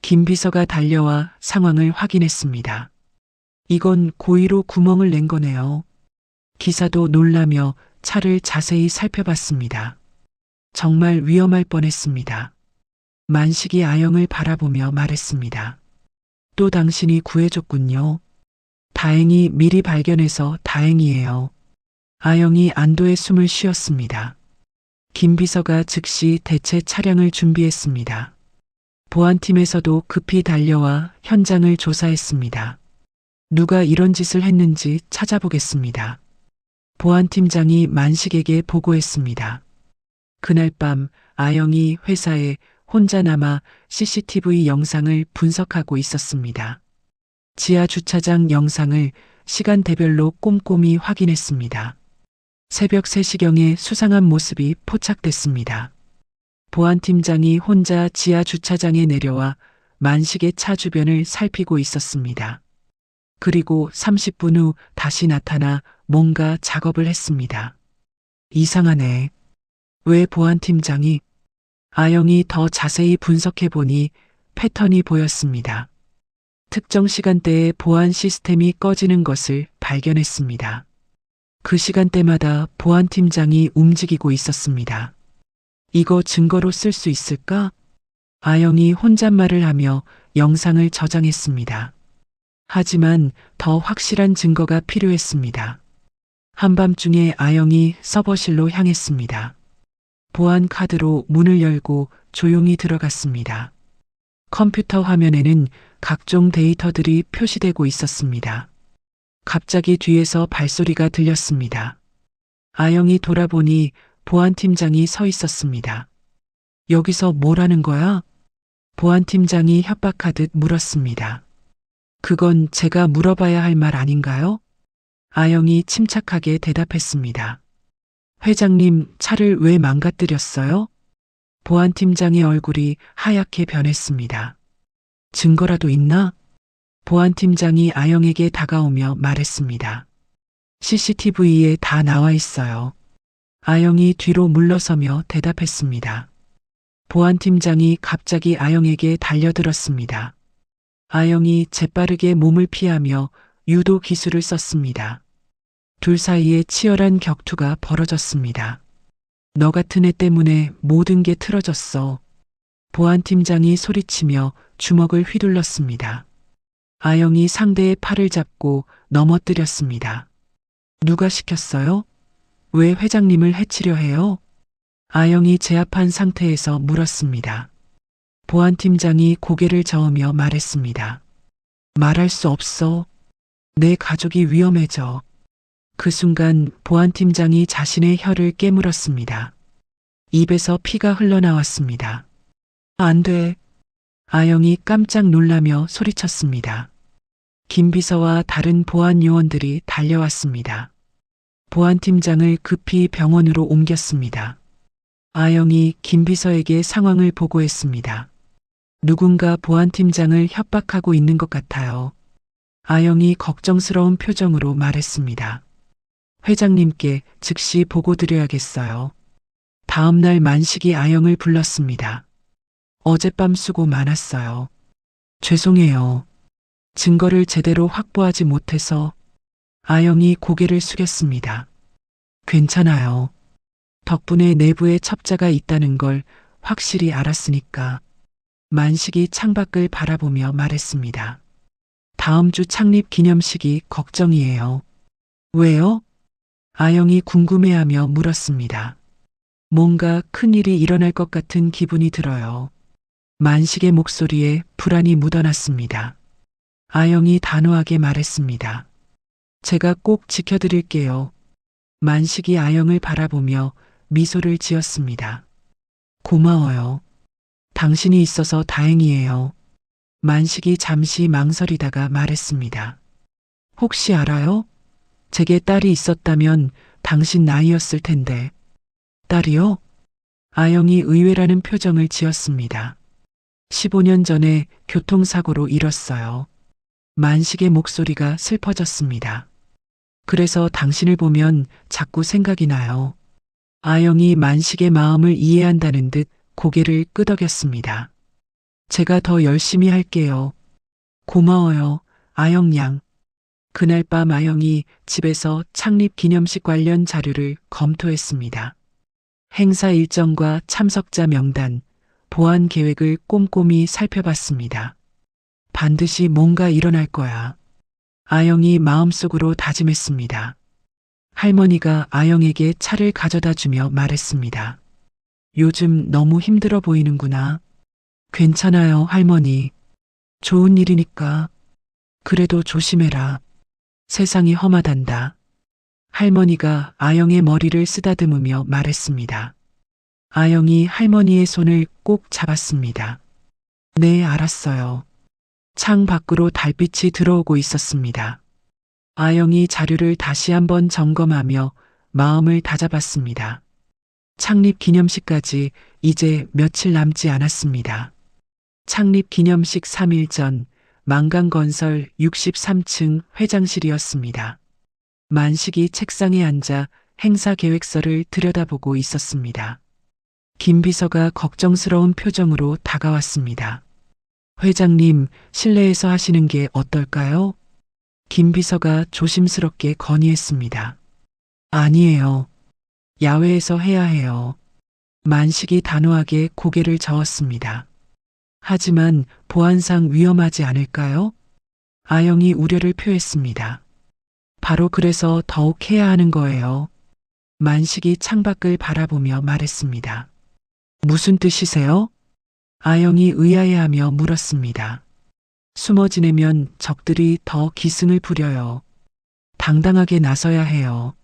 김 비서가 달려와 상황을 확인했습니다. 이건 고의로 구멍을 낸 거네요. 기사도 놀라며 차를 자세히 살펴봤습니다. 정말 위험할 뻔했습니다. 만식이 아영을 바라보며 말했습니다. 또 당신이 구해줬군요. 다행히 미리 발견해서 다행이에요. 아영이 안도의 숨을 쉬었습니다. 김 비서가 즉시 대체 차량을 준비했습니다. 보안팀에서도 급히 달려와 현장을 조사했습니다. 누가 이런 짓을 했는지 찾아보겠습니다. 보안팀장이 만식에게 보고했습니다. 그날 밤 아영이 회사에 혼자 남아 CCTV 영상을 분석하고 있었습니다. 지하 주차장 영상을 시간대별로 꼼꼼히 확인했습니다. 새벽 3시경에 수상한 모습이 포착됐습니다. 보안팀장이 혼자 지하 주차장에 내려와 만식의 차 주변을 살피고 있었습니다. 그리고 30분 후 다시 나타나 뭔가 작업을 했습니다. 이상하네. 왜 보안팀장이? 아영이 더 자세히 분석해 보니 패턴이 보였습니다. 특정 시간대에 보안 시스템이 꺼지는 것을 발견했습니다. 그 시간대마다 보안팀장이 움직이고 있었습니다. 이거 증거로 쓸 수 있을까? 아영이 혼잣말을 하며 영상을 저장했습니다. 하지만 더 확실한 증거가 필요했습니다. 한밤중에 아영이 서버실로 향했습니다. 보안 카드로 문을 열고 조용히 들어갔습니다. 컴퓨터 화면에는 각종 데이터들이 표시되고 있었습니다. 갑자기 뒤에서 발소리가 들렸습니다. 아영이 돌아보니 보안팀장이 서 있었습니다. 여기서 뭘 하는 거야? 보안팀장이 협박하듯 물었습니다. 그건 제가 물어봐야 할 말 아닌가요? 아영이 침착하게 대답했습니다. 회장님, 차를 왜 망가뜨렸어요? 보안팀장의 얼굴이 하얗게 변했습니다. 증거라도 있나? 보안팀장이 아영에게 다가오며 말했습니다. CCTV에 다 나와 있어요. 아영이 뒤로 물러서며 대답했습니다. 보안팀장이 갑자기 아영에게 달려들었습니다. 아영이 재빠르게 몸을 피하며 유도 기술을 썼습니다. 둘 사이에 치열한 격투가 벌어졌습니다. 너 같은 애 때문에 모든 게 틀어졌어. 보안팀장이 소리치며 주먹을 휘둘렀습니다. 아영이 상대의 팔을 잡고 넘어뜨렸습니다. 누가 시켰어요? 왜 회장님을 해치려 해요? 아영이 제압한 상태에서 물었습니다. 보안팀장이 고개를 저으며 말했습니다. 말할 수 없어. 내 가족이 위험해져. 그 순간 보안팀장이 자신의 혀를 깨물었습니다. 입에서 피가 흘러나왔습니다. 안 돼. 아영이 깜짝 놀라며 소리쳤습니다. 김 비서와 다른 보안 요원들이 달려왔습니다. 보안팀장을 급히 병원으로 옮겼습니다. 아영이 김 비서에게 상황을 보고했습니다. 누군가 보안팀장을 협박하고 있는 것 같아요. 아영이 걱정스러운 표정으로 말했습니다. 회장님께 즉시 보고드려야겠어요. 다음 날 만식이 아영을 불렀습니다. 어젯밤 수고 많았어요. 죄송해요. 증거를 제대로 확보하지 못해서. 아영이 고개를 숙였습니다. 괜찮아요. 덕분에 내부에 첩자가 있다는 걸 확실히 알았으니까. 만식이 창밖을 바라보며 말했습니다. 다음 주 창립 기념식이 걱정이에요. 왜요? 아영이 궁금해하며 물었습니다. 뭔가 큰일이 일어날 것 같은 기분이 들어요. 만식의 목소리에 불안이 묻어났습니다. 아영이 단호하게 말했습니다. 제가 꼭 지켜드릴게요. 만식이 아영을 바라보며 미소를 지었습니다. 고마워요. 당신이 있어서 다행이에요. 만식이 잠시 망설이다가 말했습니다. 혹시 알아요? 제게 딸이 있었다면 당신 나이였을 텐데. 딸이요? 아영이 의외라는 표정을 지었습니다. 15년 전에 교통사고로 잃었어요. 만식의 목소리가 슬퍼졌습니다. 그래서 당신을 보면 자꾸 생각이 나요. 아영이 만식의 마음을 이해한다는 듯 고개를 끄덕였습니다. 제가 더 열심히 할게요. 고마워요, 아영 양. 그날 밤 아영이 집에서 창립 기념식 관련 자료를 검토했습니다. 행사 일정과 참석자 명단, 보안 계획을 꼼꼼히 살펴봤습니다. 반드시 뭔가 일어날 거야. 아영이 마음속으로 다짐했습니다. 할머니가 아영에게 차를 가져다 주며 말했습니다. 요즘 너무 힘들어 보이는구나. 괜찮아요, 할머니. 좋은 일이니까. 그래도 조심해라. 세상이 험하단다. 할머니가 아영의 머리를 쓰다듬으며 말했습니다. 아영이 할머니의 손을 꼭 잡았습니다. 네, 알았어요. 창 밖으로 달빛이 들어오고 있었습니다. 아영이 자료를 다시 한번 점검하며 마음을 다잡았습니다. 창립 기념식까지 이제 며칠 남지 않았습니다. 창립 기념식 3일 전 만강건설 63층 회장실이었습니다. 만식이 책상에 앉아 행사 계획서를 들여다보고 있었습니다. 김 비서가 걱정스러운 표정으로 다가왔습니다. 회장님, 실내에서 하시는 게 어떨까요? 김 비서가 조심스럽게 건의했습니다. 아니에요. 야외에서 해야 해요. 만식이 단호하게 고개를 저었습니다. 하지만 보안상 위험하지 않을까요? 아영이 우려를 표했습니다. 바로 그래서 더욱 해야 하는 거예요. 만식이 창밖을 바라보며 말했습니다. 무슨 뜻이세요? 아영이 의아해하며 물었습니다. 숨어 지내면 적들이 더 기승을 부려요. 당당하게 나서야 해요.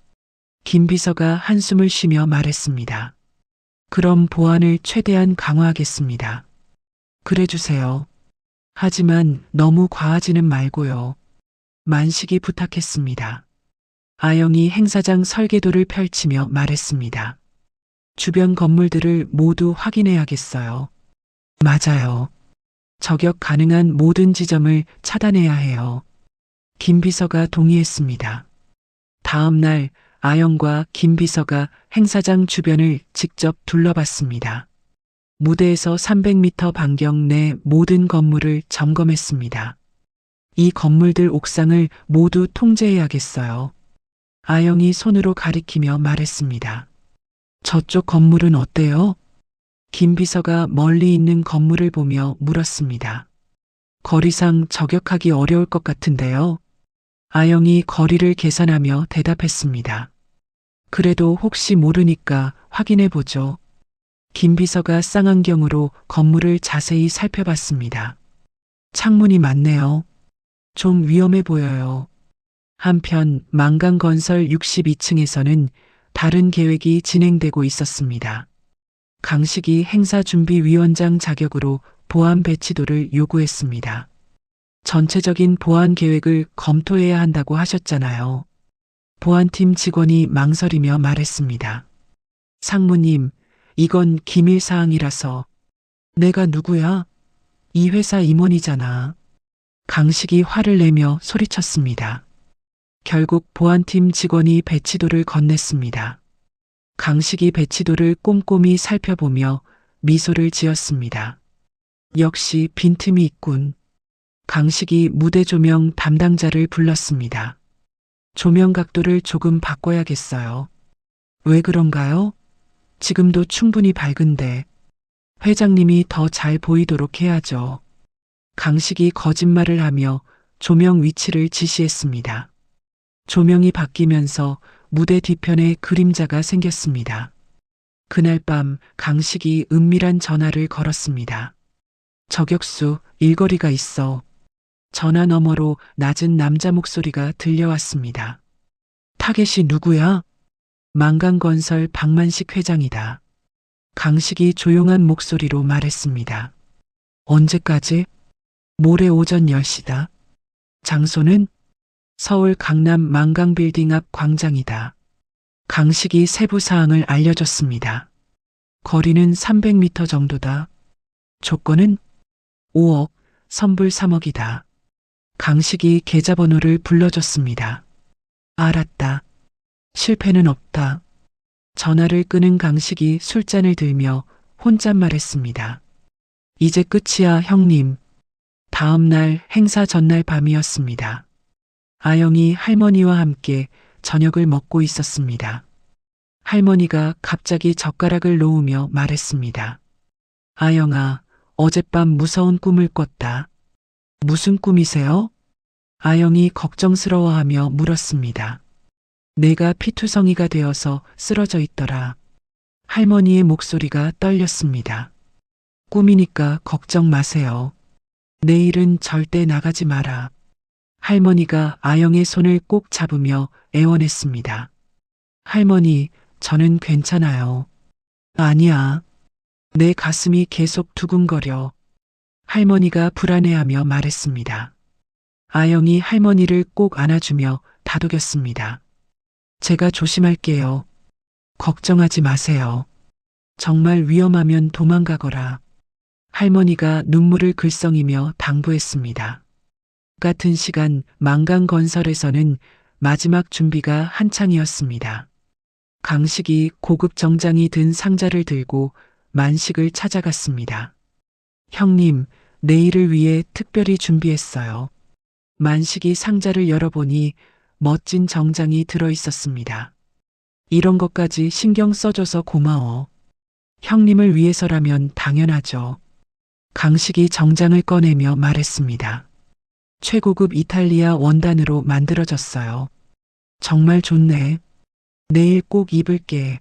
김 비서가 한숨을 쉬며 말했습니다. 그럼 보안을 최대한 강화하겠습니다. 그래 주세요. 하지만 너무 과하지는 말고요. 만식이 부탁했습니다. 아영이 행사장 설계도를 펼치며 말했습니다. 주변 건물들을 모두 확인해야겠어요. 맞아요. 저격 가능한 모든 지점을 차단해야 해요. 김 비서가 동의했습니다. 다음 날 아영과 김 비서가 행사장 주변을 직접 둘러봤습니다. 무대에서 300m 반경 내 모든 건물을 점검했습니다. 이 건물들 옥상을 모두 통제해야겠어요. 아영이 손으로 가리키며 말했습니다. 저쪽 건물은 어때요? 김 비서가 멀리 있는 건물을 보며 물었습니다. 거리상 저격하기 어려울 것 같은데요. 아영이 거리를 계산하며 대답했습니다. 그래도 혹시 모르니까 확인해 보죠. 김 비서가 쌍안경으로 건물을 자세히 살펴봤습니다. 창문이 많네요. 좀 위험해 보여요. 한편 만강건설 62층에서는 다른 계획이 진행되고 있었습니다. 강식이 행사준비위원장 자격으로 보안 배치도를 요구했습니다. 전체적인 보안 계획을 검토해야 한다고 하셨잖아요. 보안팀 직원이 망설이며 말했습니다. 상무님, 이건 기밀사항이라서. 내가 누구야? 이 회사 임원이잖아. 강식이 화를 내며 소리쳤습니다. 결국 보안팀 직원이 배치도를 건넸습니다. 강식이 배치도를 꼼꼼히 살펴보며 미소를 지었습니다. 역시 빈틈이 있군. 강식이 무대 조명 담당자를 불렀습니다. 조명 각도를 조금 바꿔야겠어요. 왜 그런가요? 지금도 충분히 밝은데. 회장님이 더 잘 보이도록 해야죠. 강식이 거짓말을 하며 조명 위치를 지시했습니다. 조명이 바뀌면서 무대 뒤편에 그림자가 생겼습니다. 그날 밤 강식이 은밀한 전화를 걸었습니다. 저격수, 일거리가 있어. 전화 너머로 낮은 남자 목소리가 들려왔습니다. 타겟이 누구야? 만강건설 박만식 회장이다. 강식이 조용한 목소리로 말했습니다. 언제까지? 모레 오전 10시다. 장소는 서울 강남 만강빌딩 앞 광장이다. 강식이 세부 사항을 알려줬습니다. 거리는 300m 정도다. 조건은 5억, 선불 3억이다. 강식이 계좌번호를 불러줬습니다. 알았다. 실패는 없다. 전화를 끄는 강식이 술잔을 들며 혼잣말했습니다. 이제 끝이야, 형님. 다음 날 행사 전날 밤이었습니다. 아영이 할머니와 함께 저녁을 먹고 있었습니다. 할머니가 갑자기 젓가락을 놓으며 말했습니다. 아영아, 어젯밤 무서운 꿈을 꿨다. 무슨 꿈이세요? 아영이 걱정스러워하며 물었습니다. 내가 피투성이가 되어서 쓰러져 있더라. 할머니의 목소리가 떨렸습니다. 꿈이니까 걱정 마세요. 내일은 절대 나가지 마라. 할머니가 아영의 손을 꼭 잡으며 애원했습니다. 할머니, 저는 괜찮아요. 아니야. 내 가슴이 계속 두근거려. 할머니가 불안해하며 말했습니다. 아영이 할머니를 꼭 안아주며 다독였습니다. 제가 조심할게요. 걱정하지 마세요. 정말 위험하면 도망가거라. 할머니가 눈물을 글썽이며 당부했습니다. 같은 시간 만강건설에서는 마지막 준비가 한창이었습니다. 강식이 고급 정장이 든 상자를 들고 만식을 찾아갔습니다. 형님, 내일을 위해 특별히 준비했어요. 만식이 상자를 열어보니 멋진 정장이 들어 있었습니다. 이런 것까지 신경 써줘서 고마워. 형님을 위해서라면 당연하죠. 강식이 정장을 꺼내며 말했습니다. 최고급 이탈리아 원단으로 만들어졌어요. 정말 좋네. 내일 꼭 입을게.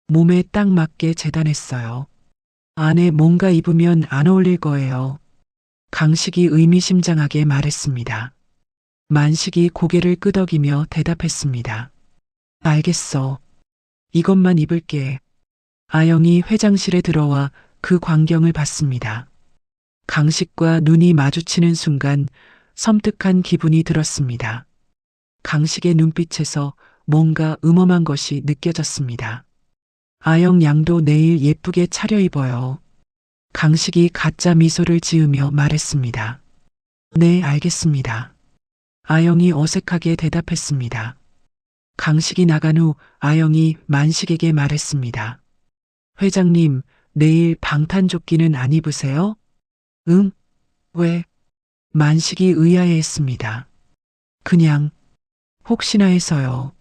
몸에 딱 맞게 재단했어요. 안에 뭔가 입으면 안 어울릴 거예요. 강식이 의미심장하게 말했습니다. 만식이 고개를 끄덕이며 대답했습니다. 알겠어. 이것만 입을게. 아영이 회장실에 들어와 그 광경을 봤습니다. 강식과 눈이 마주치는 순간 섬뜩한 기분이 들었습니다. 강식의 눈빛에서 뭔가 음험한 것이 느껴졌습니다. 아영 양도 내일 예쁘게 차려입어요. 강식이 가짜 미소를 지으며 말했습니다. 네, 알겠습니다. 아영이 어색하게 대답했습니다. 강식이 나간 후 아영이 만식에게 말했습니다. 회장님, 내일 방탄조끼는 안 입으세요? 응? 왜? 만식이 의아해했습니다. 그냥 혹시나 해서요.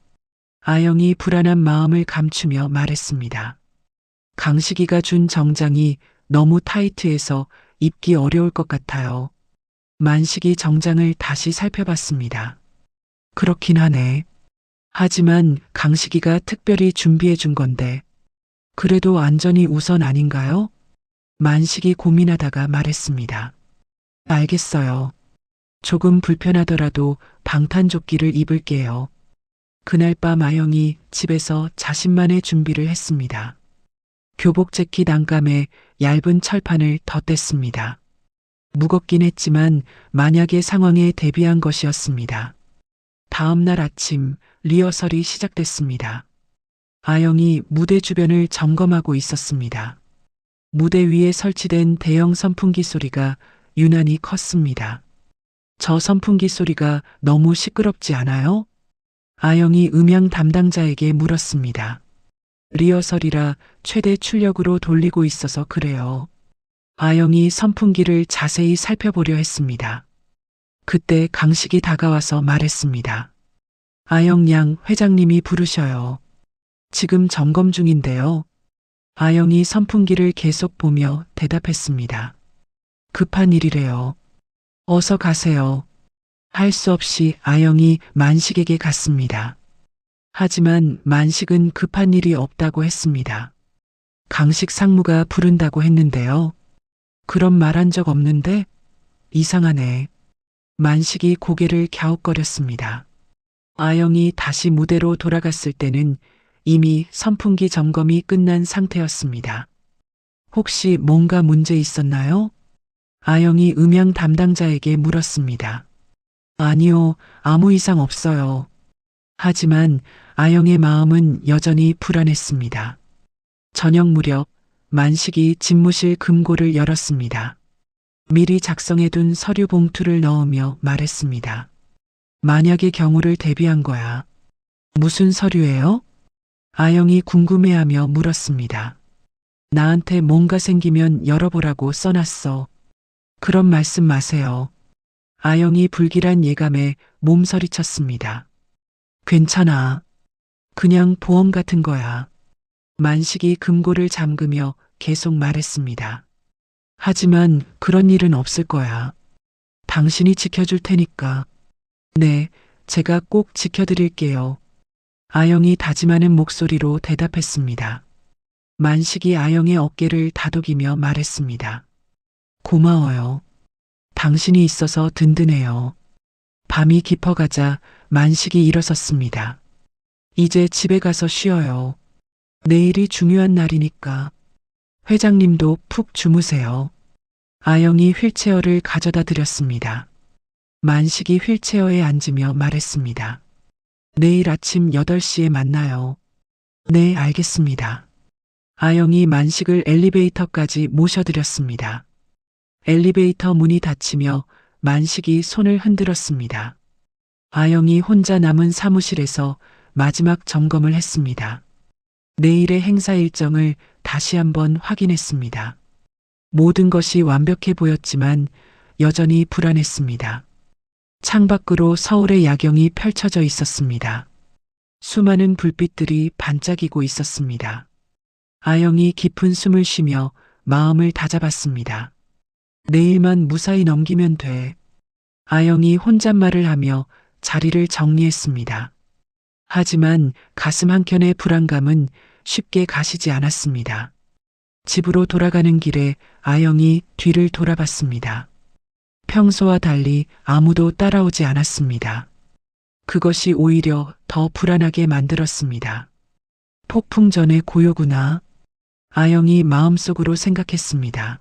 아영이 불안한 마음을 감추며 말했습니다. 강식이가 준 정장이 너무 타이트해서 입기 어려울 것 같아요. 만식이 정장을 다시 살펴봤습니다. 그렇긴 하네. 하지만 강식이가 특별히 준비해 준 건데 그래도 안전이 우선 아닌가요? 만식이 고민하다가 말했습니다. 알겠어요. 조금 불편하더라도 방탄조끼를 입을게요. 그날 밤 아영이 집에서 자신만의 준비를 했습니다. 교복 재킷 안감에 얇은 철판을 덧댔습니다. 무겁긴 했지만 만약의 상황에 대비한 것이었습니다. 다음 날 아침 리허설이 시작됐습니다. 아영이 무대 주변을 점검하고 있었습니다. 무대 위에 설치된 대형 선풍기 소리가 유난히 컸습니다. 저 선풍기 소리가 너무 시끄럽지 않아요? 아영이 음향 담당자에게 물었습니다. 리허설이라 최대 출력으로 돌리고 있어서 그래요. 아영이 선풍기를 자세히 살펴보려 했습니다. 그때 강식이 다가와서 말했습니다. 아영 양 회장님이 부르셔요. 지금 점검 중인데요. 아영이 선풍기를 계속 보며 대답했습니다. 급한 일이래요. 어서 가세요. 할 수 없이 아영이 만식에게 갔습니다. 하지만 만식은 급한 일이 없다고 했습니다. 강식 상무가 부른다고 했는데요. 그런 말 한 적 없는데? 이상하네. 만식이 고개를 갸웃거렸습니다. 아영이 다시 무대로 돌아갔을 때는 이미 선풍기 점검이 끝난 상태였습니다. 혹시 뭔가 문제 있었나요? 아영이 음향 담당자에게 물었습니다. 아니요, 아무 이상 없어요. 하지만 아영의 마음은 여전히 불안했습니다. 저녁 무렵 만식이 집무실 금고를 열었습니다. 미리 작성해둔 서류 봉투를 넣으며 말했습니다. 만약의 경우를 대비한 거야. 무슨 서류예요? 아영이 궁금해하며 물었습니다. 나한테 뭔가 생기면 열어보라고 써놨어. 그런 말씀 마세요. 아영이 불길한 예감에 몸서리쳤습니다. 괜찮아. 그냥 보험 같은 거야. 만식이 금고를 잠그며 계속 말했습니다. 하지만 그런 일은 없을 거야. 당신이 지켜줄 테니까. 네, 제가 꼭 지켜드릴게요. 아영이 다짐하는 목소리로 대답했습니다. 만식이 아영의 어깨를 다독이며 말했습니다. 고마워요. 당신이 있어서 든든해요. 밤이 깊어가자 만식이 일어섰습니다. 이제 집에 가서 쉬어요. 내일이 중요한 날이니까. 회장님도 푹 주무세요. 아영이 휠체어를 가져다 드렸습니다. 만식이 휠체어에 앉으며 말했습니다. 내일 아침 8시에 만나요. 네, 알겠습니다. 아영이 만식을 엘리베이터까지 모셔드렸습니다. 엘리베이터 문이 닫히며 만식이 손을 흔들었습니다. 아영이 혼자 남은 사무실에서 마지막 점검을 했습니다. 내일의 행사 일정을 다시 한번 확인했습니다. 모든 것이 완벽해 보였지만 여전히 불안했습니다. 창밖으로 서울의 야경이 펼쳐져 있었습니다. 수많은 불빛들이 반짝이고 있었습니다. 아영이 깊은 숨을 쉬며 마음을 다잡았습니다. 내일만 무사히 넘기면 돼. 아영이 혼잣말을 하며 자리를 정리했습니다. 하지만 가슴 한켠의 불안감은 쉽게 가시지 않았습니다. 집으로 돌아가는 길에 아영이 뒤를 돌아봤습니다. 평소와 달리 아무도 따라오지 않았습니다. 그것이 오히려 더 불안하게 만들었습니다. 폭풍 전의 고요구나. 아영이 마음속으로 생각했습니다.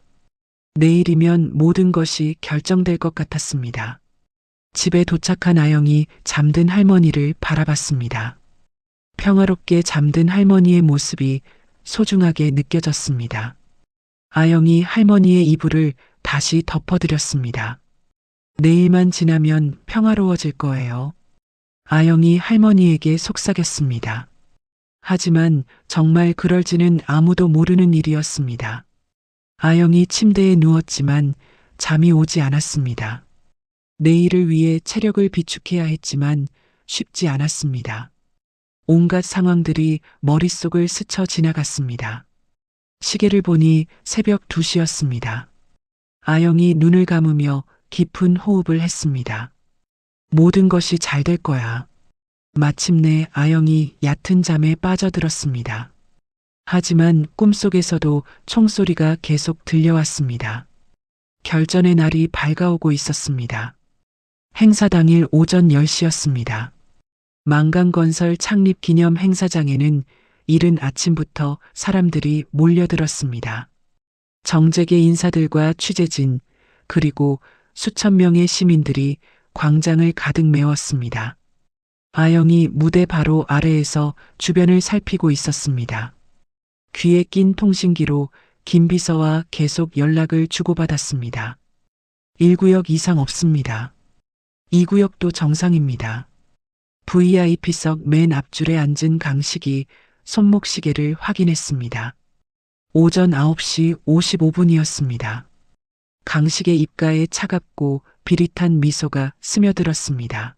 내일이면 모든 것이 결정될 것 같았습니다. 집에 도착한 아영이 잠든 할머니를 바라봤습니다. 평화롭게 잠든 할머니의 모습이 소중하게 느껴졌습니다. 아영이 할머니의 이불을 다시 덮어드렸습니다. 내일만 지나면 평화로워질 거예요. 아영이 할머니에게 속삭였습니다. 하지만 정말 그럴지는 아무도 모르는 일이었습니다. 아영이 침대에 누웠지만 잠이 오지 않았습니다. 내일을 위해 체력을 비축해야 했지만 쉽지 않았습니다. 온갖 상황들이 머릿속을 스쳐 지나갔습니다. 시계를 보니 새벽 2시였습니다. 아영이 눈을 감으며 깊은 호흡을 했습니다. 모든 것이 잘 될 거야. 마침내 아영이 얕은 잠에 빠져들었습니다. 하지만 꿈속에서도 총소리가 계속 들려왔습니다. 결전의 날이 밝아오고 있었습니다. 행사 당일 오전 10시였습니다. 만강건설 창립 기념 행사장에는 이른 아침부터 사람들이 몰려들었습니다. 정재계 인사들과 취재진, 그리고 수천 명의 시민들이 광장을 가득 메웠습니다. 아영이 무대 바로 아래에서 주변을 살피고 있었습니다. 귀에 낀 통신기로 김 비서와 계속 연락을 주고받았습니다. 1구역 이상 없습니다. 2구역도 정상입니다. VIP석 맨 앞줄에 앉은 강식이 손목시계를 확인했습니다. 오전 9시 55분이었습니다. 강식의 입가에 차갑고 비릿한 미소가 스며들었습니다.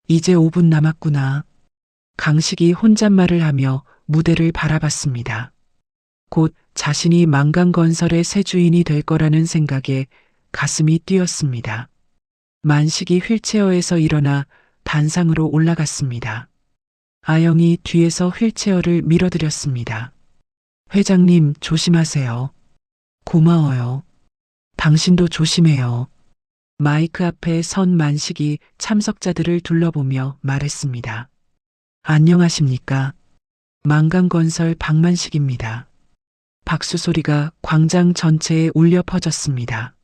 이제 5분 남았구나. 강식이 혼잣말을 하며 무대를 바라봤습니다. 곧 자신이 만강건설의 새 주인이 될 거라는 생각에 가슴이 뛰었습니다. 만식이 휠체어에서 일어나 단상으로 올라갔습니다. 아영이 뒤에서 휠체어를 밀어드렸습니다. 회장님, 조심하세요. 고마워요. 당신도 조심해요. 마이크 앞에 선 만식이 참석자들을 둘러보며 말했습니다. 안녕하십니까. 만강건설 박만식입니다. 박수 소리가 광장 전체에 울려 퍼졌습니다.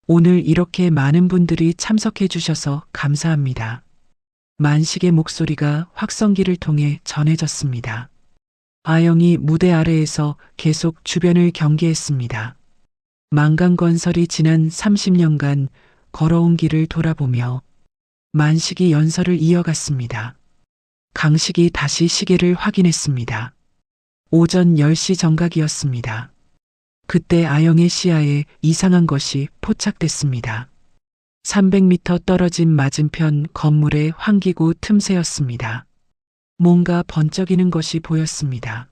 오늘 이렇게 많은 분들이 참석해 주셔서 감사합니다. 만식의 목소리가 확성기를 통해 전해졌습니다. 아영이 무대 아래에서 계속 주변을 경계했습니다. 만강건설이 지난 30년간 걸어온 길을 돌아보며 만식이 연설을 이어갔습니다. 강식이 다시 시계를 확인했습니다. 오전 10시 정각이었습니다. 그때 아영의 시야에 이상한 것이 포착됐습니다. 300m 떨어진 맞은편 건물의 환기구 틈새였습니다. 뭔가 번쩍이는 것이 보였습니다.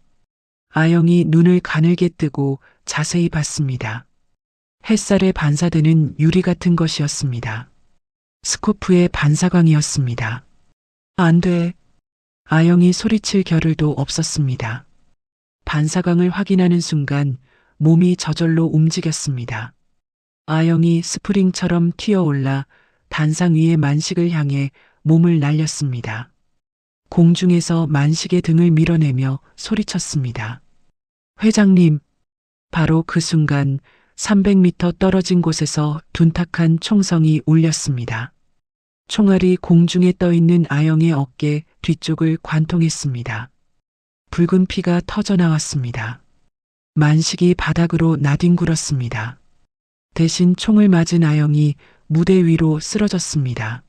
아영이 눈을 가늘게 뜨고 자세히 봤습니다. 햇살에 반사되는 유리 같은 것이었습니다. 스코프의 반사광이었습니다. 안 돼. 아영이 소리칠 겨를도 없었습니다. 반사광을 확인하는 순간 몸이 저절로 움직였습니다. 아영이 스프링처럼 튀어올라 단상 위의 만식을 향해 몸을 날렸습니다. 공중에서 만식의 등을 밀어내며 소리쳤습니다. 회장님. 바로 그 순간 300m 떨어진 곳에서 둔탁한 총성이 울렸습니다. 총알이 공중에 떠있는 아영의 어깨 뒤쪽을 관통했습니다. 붉은 피가 터져나왔습니다. 만식이 바닥으로 나뒹굴었습니다. 대신 총을 맞은 아영이 무대 위로 쓰러졌습니다.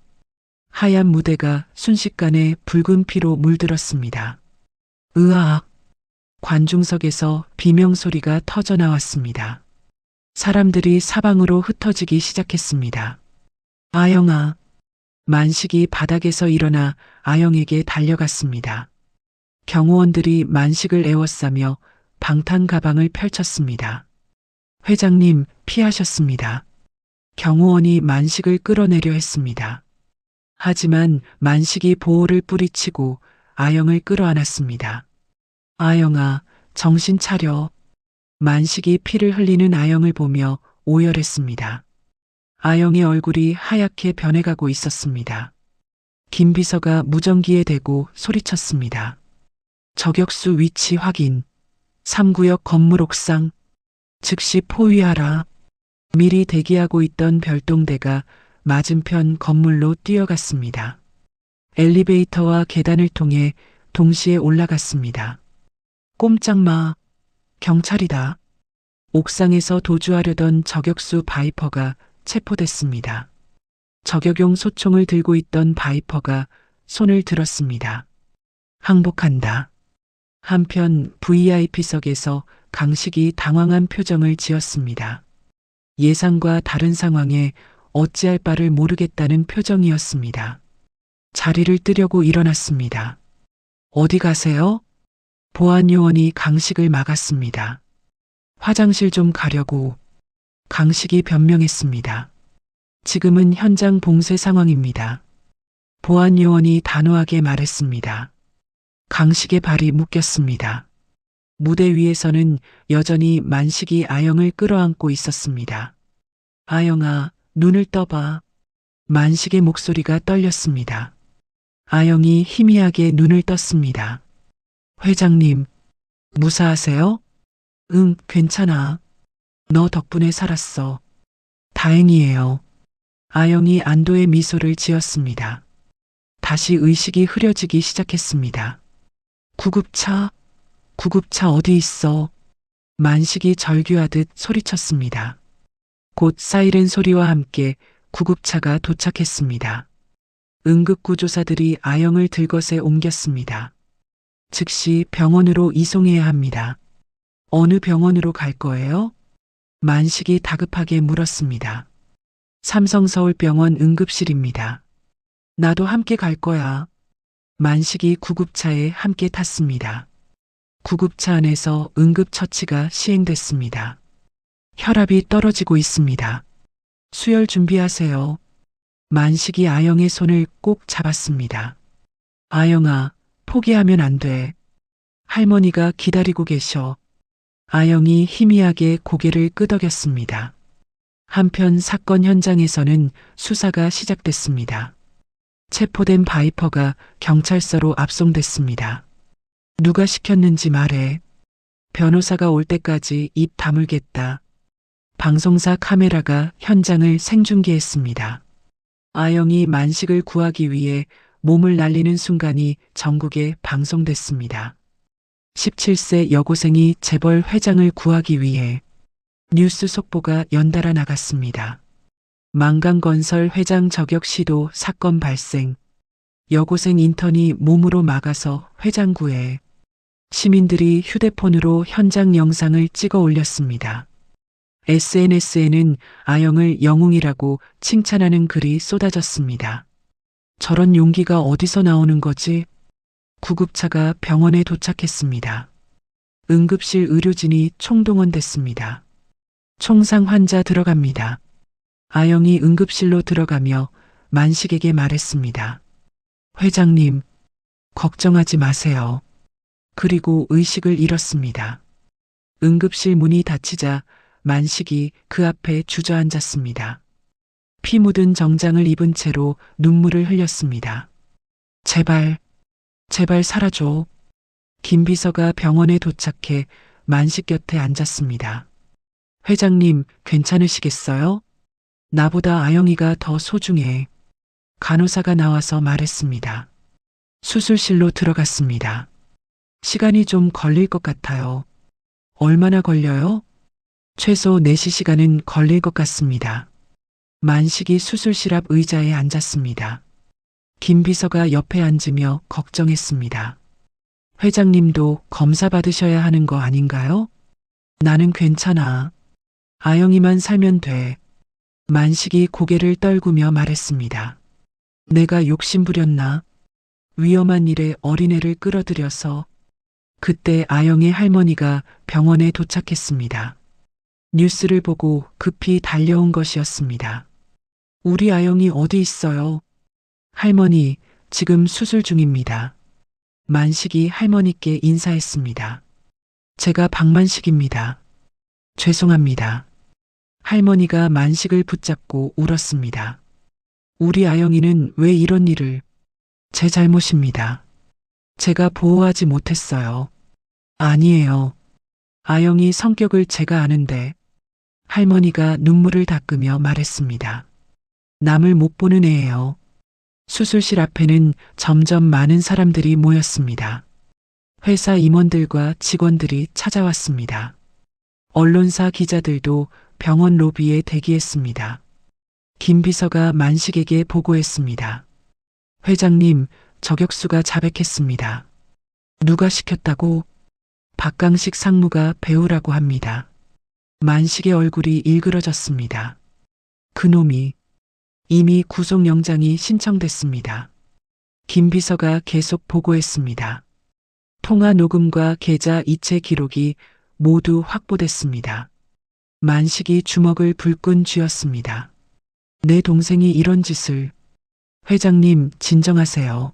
하얀 무대가 순식간에 붉은 피로 물들었습니다. 으악! 관중석에서 비명소리가 터져나왔습니다. 사람들이 사방으로 흩어지기 시작했습니다. 아영아! 만식이 바닥에서 일어나 아영에게 달려갔습니다. 경호원들이 만식을 에워싸며 방탄 가방을 펼쳤습니다. 회장님, 피하셨습니다. 경호원이 만식을 끌어내려 했습니다. 하지만 만식이 보호를 뿌리치고 아영을 끌어안았습니다. 아영아, 정신 차려. 만식이 피를 흘리는 아영을 보며 오열했습니다. 아영의 얼굴이 하얗게 변해가고 있었습니다. 김 비서가 무전기에 대고 소리쳤습니다. 저격수 위치 확인. 3구역 건물 옥상. 즉시 포위하라. 미리 대기하고 있던 별동대가 맞은편 건물로 뛰어갔습니다. 엘리베이터와 계단을 통해 동시에 올라갔습니다. 꼼짝 마. 경찰이다. 옥상에서 도주하려던 저격수 바이퍼가 체포됐습니다. 저격용 소총을 들고 있던 바이퍼가 손을 들었습니다. 항복한다. 한편 VIP석에서 강식이 당황한 표정을 지었습니다. 예상과 다른 상황에 어찌할 바를 모르겠다는 표정이었습니다. 자리를 뜨려고 일어났습니다. 어디 가세요? 보안요원이 강식을 막았습니다. 화장실 좀 가려고. 강식이 변명했습니다. 지금은 현장 봉쇄 상황입니다. 보안요원이 단호하게 말했습니다. 강식의 발이 묶였습니다. 무대 위에서는 여전히 만식이 아영을 끌어안고 있었습니다. 아영아, 눈을 떠봐. 만식의 목소리가 떨렸습니다. 아영이 희미하게 눈을 떴습니다. 회장님, 무사하세요? 응, 괜찮아. 너 덕분에 살았어. 다행이에요. 아영이 안도의 미소를 지었습니다. 다시 의식이 흐려지기 시작했습니다. 구급차 어디 있어? 만식이 절규하듯 소리쳤습니다. 곧 사이렌 소리와 함께 구급차가 도착했습니다. 응급구조사들이 아영을 들것에 옮겼습니다. 즉시 병원으로 이송해야 합니다. 어느 병원으로 갈 거예요? 만식이 다급하게 물었습니다. 삼성서울병원 응급실입니다. 나도 함께 갈 거야. 만식이 구급차에 함께 탔습니다. 구급차 안에서 응급처치가 시행됐습니다. 혈압이 떨어지고 있습니다. 수혈 준비하세요. 만식이 아영의 손을 꼭 잡았습니다. 아영아, 포기하면 안 돼. 할머니가 기다리고 계셔. 아영이 희미하게 고개를 끄덕였습니다. 한편 사건 현장에서는 수사가 시작됐습니다. 체포된 바이퍼가 경찰서로 압송됐습니다. 누가 시켰는지 말해. 변호사가 올 때까지 입 다물겠다. 방송사 카메라가 현장을 생중계했습니다. 아영이 만식을 구하기 위해 몸을 날리는 순간이 전국에 방송됐습니다. 17세 여고생이 재벌 회장을 구하기 위해 뉴스 속보가 연달아 나갔습니다. 만강건설 회장 저격 시도 사건 발생. 여고생 인턴이 몸으로 막아서 회장 구해. 시민들이 휴대폰으로 현장 영상을 찍어 올렸습니다. SNS에는 아영을 영웅이라고 칭찬하는 글이 쏟아졌습니다. 저런 용기가 어디서 나오는 거지? 구급차가 병원에 도착했습니다. 응급실 의료진이 총동원됐습니다. 총상 환자 들어갑니다. 아영이 응급실로 들어가며 만식에게 말했습니다. 회장님, 걱정하지 마세요. 그리고 의식을 잃었습니다. 응급실 문이 닫히자 만식이 그 앞에 주저앉았습니다. 피 묻은 정장을 입은 채로 눈물을 흘렸습니다. 제발, 제발 살아줘. 김 비서가 병원에 도착해 만식 곁에 앉았습니다. 회장님, 괜찮으시겠어요? 나보다 아영이가 더 소중해. 간호사가 나와서 말했습니다. 수술실로 들어갔습니다. 시간이 좀 걸릴 것 같아요. 얼마나 걸려요? 최소 4시 시간은 걸릴 것 같습니다. 만식이 수술실 앞 의자에 앉았습니다. 김 비서가 옆에 앉으며 걱정했습니다. 회장님도 검사 받으셔야 하는 거 아닌가요? 나는 괜찮아. 아영이만 살면 돼. 만식이 고개를 떨구며 말했습니다. 내가 욕심부렸나? 위험한 일에 어린애를 끌어들여서. 그때 아영의 할머니가 병원에 도착했습니다. 뉴스를 보고 급히 달려온 것이었습니다. 우리 아영이 어디 있어요? 할머니, 지금 수술 중입니다. 만식이 할머니께 인사했습니다. 제가 박만식입니다. 죄송합니다. 할머니가 만식을 붙잡고 울었습니다. 우리 아영이는 왜 이런 일을? 제 잘못입니다. 제가 보호하지 못했어요. 아니에요. 아영이 성격을 제가 아는데. 할머니가 눈물을 닦으며 말했습니다. 남을 못 보는 애예요. 수술실 앞에는 점점 많은 사람들이 모였습니다. 회사 임원들과 직원들이 찾아왔습니다. 언론사 기자들도 병원 로비에 대기했습니다. 김 비서가 만식에게 보고했습니다. 회장님, 저격수가 자백했습니다. 누가 시켰다고? 박강식 상무가 배우라고 합니다. 만식의 얼굴이 일그러졌습니다. 그놈이. 이미 구속영장이 신청됐습니다. 김 비서가 계속 보고했습니다. 통화 녹음과 계좌 이체 기록이 모두 확보됐습니다. 만식이 주먹을 불끈 쥐었습니다. 내 동생이 이런 짓을. 회장님, 진정하세요.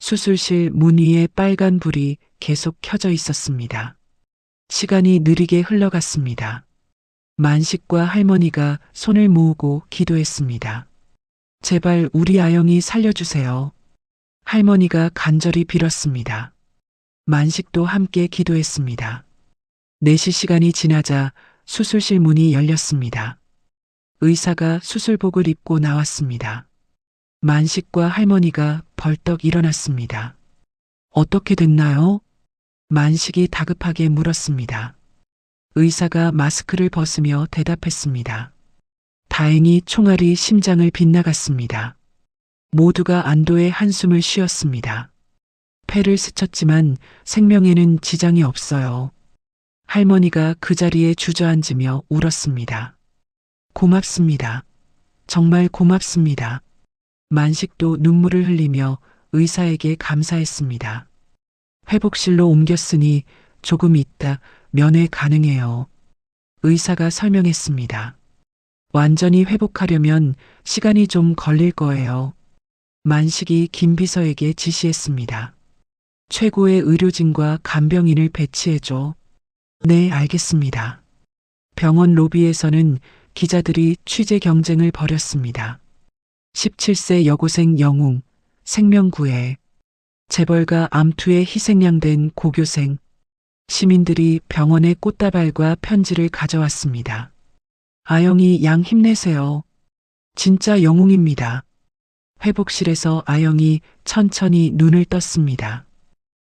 수술실 문 위에 빨간 불이 계속 켜져 있었습니다. 시간이 느리게 흘러갔습니다. 만식과 할머니가 손을 모으고 기도했습니다. 제발 우리 아영이 살려주세요. 할머니가 간절히 빌었습니다. 만식도 함께 기도했습니다. 4시 시간이 지나자 수술실 문이 열렸습니다. 의사가 수술복을 입고 나왔습니다. 만식과 할머니가 벌떡 일어났습니다. 어떻게 됐나요? 만식이 다급하게 물었습니다. 의사가 마스크를 벗으며 대답했습니다. 다행히 총알이 심장을 빗나갔습니다. 모두가 안도의 한숨을 쉬었습니다. 폐를 스쳤지만 생명에는 지장이 없어요. 할머니가 그 자리에 주저앉으며 울었습니다. 고맙습니다. 정말 고맙습니다. 만식도 눈물을 흘리며 의사에게 감사했습니다. 회복실로 옮겼으니 조금 있다 면회 가능해요. 의사가 설명했습니다. 완전히 회복하려면 시간이 좀 걸릴 거예요. 만식이 김 비서에게 지시했습니다. 최고의 의료진과 간병인을 배치해줘. 네, 알겠습니다. 병원 로비에서는 기자들이 취재 경쟁을 벌였습니다. 17세 여고생 영웅, 생명구해. 재벌가 암투에 희생양된 고교생. 시민들이 병원에 꽃다발과 편지를 가져왔습니다. 아영이 양 힘내세요. 진짜 영웅입니다. 회복실에서 아영이 천천히 눈을 떴습니다.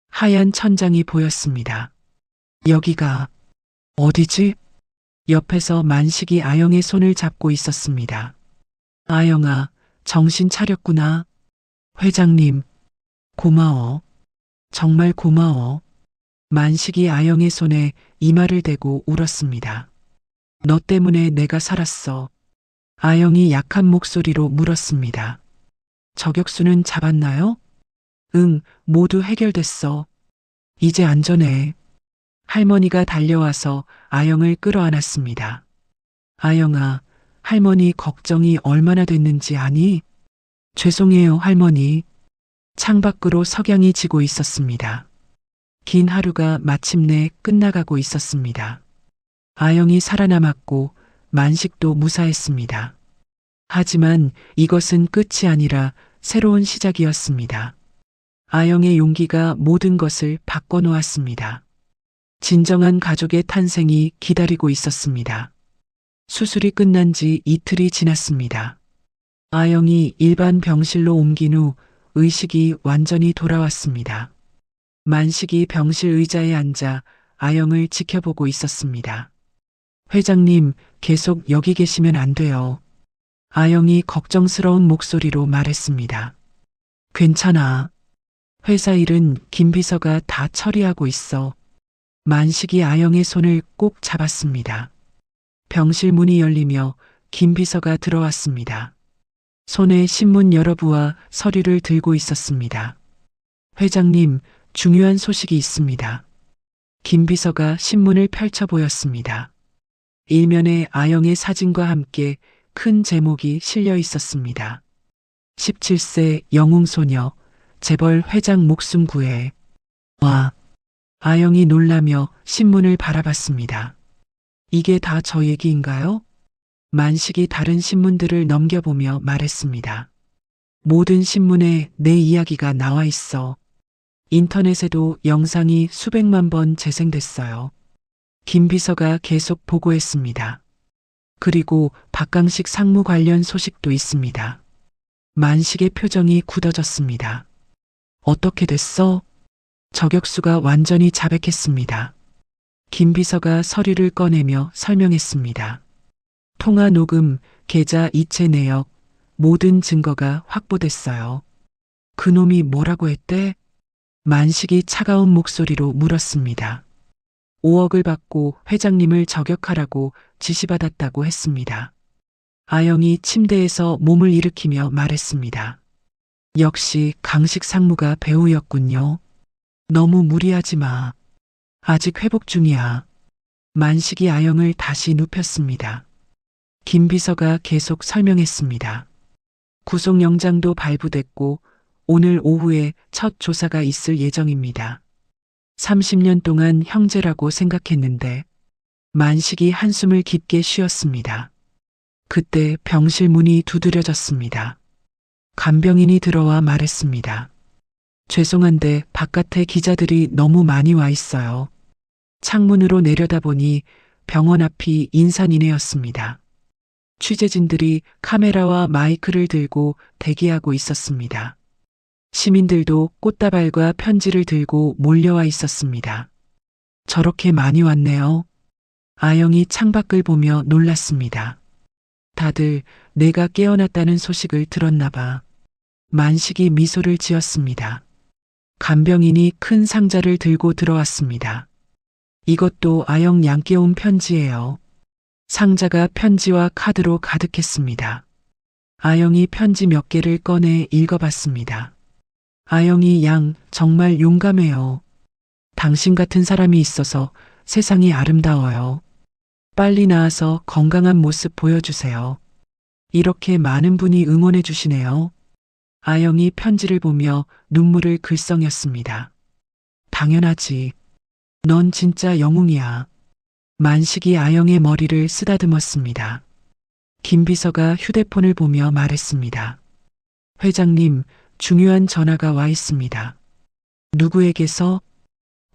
하얀 천장이 보였습니다. 여기가 어디지? 옆에서 만식이 아영의 손을 잡고 있었습니다. 아영아, 정신 차렸구나. 회장님, 고마워. 정말 고마워. 만식이 아영의 손에 이마를 대고 울었습니다. 너 때문에 내가 살았어. 아영이 약한 목소리로 물었습니다. 저격수는 잡았나요? 응, 모두 해결됐어. 이제 안전해. 할머니가 달려와서 아영을 끌어안았습니다. 아영아, 할머니 걱정이 얼마나 됐는지 아니? 죄송해요, 할머니. 창밖으로 석양이 지고 있었습니다. 긴 하루가 마침내 끝나가고 있었습니다. 아영이 살아남았고 만식도 무사했습니다. 하지만 이것은 끝이 아니라 새로운 시작이었습니다. 아영의 용기가 모든 것을 바꿔놓았습니다. 진정한 가족의 탄생이 기다리고 있었습니다. 수술이 끝난 지 이틀이 지났습니다. 아영이 일반 병실로 옮긴 후 의식이 완전히 돌아왔습니다. 만식이 병실 의자에 앉아 아영을 지켜보고 있었습니다. 회장님, 계속 여기 계시면 안 돼요. 아영이 걱정스러운 목소리로 말했습니다. 괜찮아. 회사 일은 김 비서가 다 처리하고 있어. 만식이 아영의 손을 꼭 잡았습니다. 병실 문이 열리며 김 비서가 들어왔습니다. 손에 신문 여러 부와 서류를 들고 있었습니다. 회장님, 중요한 소식이 있습니다. 김 비서가 신문을 펼쳐 보였습니다. 일면에 아영의 사진과 함께 큰 제목이 실려 있었습니다. 17세 영웅소녀, 재벌 회장 목숨 구해. 와, 아영이 놀라며 신문을 바라봤습니다. 이게 다 저 얘기인가요? 만식이 다른 신문들을 넘겨보며 말했습니다. 모든 신문에 내 이야기가 나와 있어. 인터넷에도 영상이 수백만 번 재생됐어요. 김 비서가 계속 보고했습니다. 그리고 박강식 상무 관련 소식도 있습니다. 만식의 표정이 굳어졌습니다. 어떻게 됐어? 저격수가 완전히 자백했습니다. 김 비서가 서류를 꺼내며 설명했습니다. 통화 녹음, 계좌 이체 내역, 모든 증거가 확보됐어요. 그놈이 뭐라고 했대? 만식이 차가운 목소리로 물었습니다. 5억을 받고 회장님을 저격하라고 지시받았다고 했습니다. 아영이 침대에서 몸을 일으키며 말했습니다. 역시 강식 상무가 배우였군요. 너무 무리하지 마. 아직 회복 중이야. 만식이 아영을 다시 눕혔습니다. 김 비서가 계속 설명했습니다. 구속영장도 발부됐고 오늘 오후에 첫 조사가 있을 예정입니다. 30년 동안 형제라고 생각했는데 만식이 한숨을 깊게 쉬었습니다. 그때 병실 문이 두드려졌습니다. 간병인이 들어와 말했습니다. 죄송한데 바깥에 기자들이 너무 많이 와 있어요. 창문으로 내려다보니 병원 앞이 인산인해였습니다. 취재진들이 카메라와 마이크를 들고 대기하고 있었습니다. 시민들도 꽃다발과 편지를 들고 몰려와 있었습니다. 저렇게 많이 왔네요. 아영이 창밖을 보며 놀랐습니다. 다들 내가 깨어났다는 소식을 들었나 봐. 만식이 미소를 지었습니다. 간병인이 큰 상자를 들고 들어왔습니다. 이것도 아영 양께 온 편지예요. 상자가 편지와 카드로 가득했습니다. 아영이 편지 몇 개를 꺼내 읽어봤습니다. 아영이 양 정말 용감해요. 당신 같은 사람이 있어서 세상이 아름다워요. 빨리 나아서 건강한 모습 보여주세요. 이렇게 많은 분이 응원해 주시네요. 아영이 편지를 보며 눈물을 글썽였습니다. 당연하지. 넌 진짜 영웅이야. 만식이 아영의 머리를 쓰다듬었습니다. 김 비서가 휴대폰을 보며 말했습니다. 회장님, 중요한 전화가 와 있습니다. 누구에게서?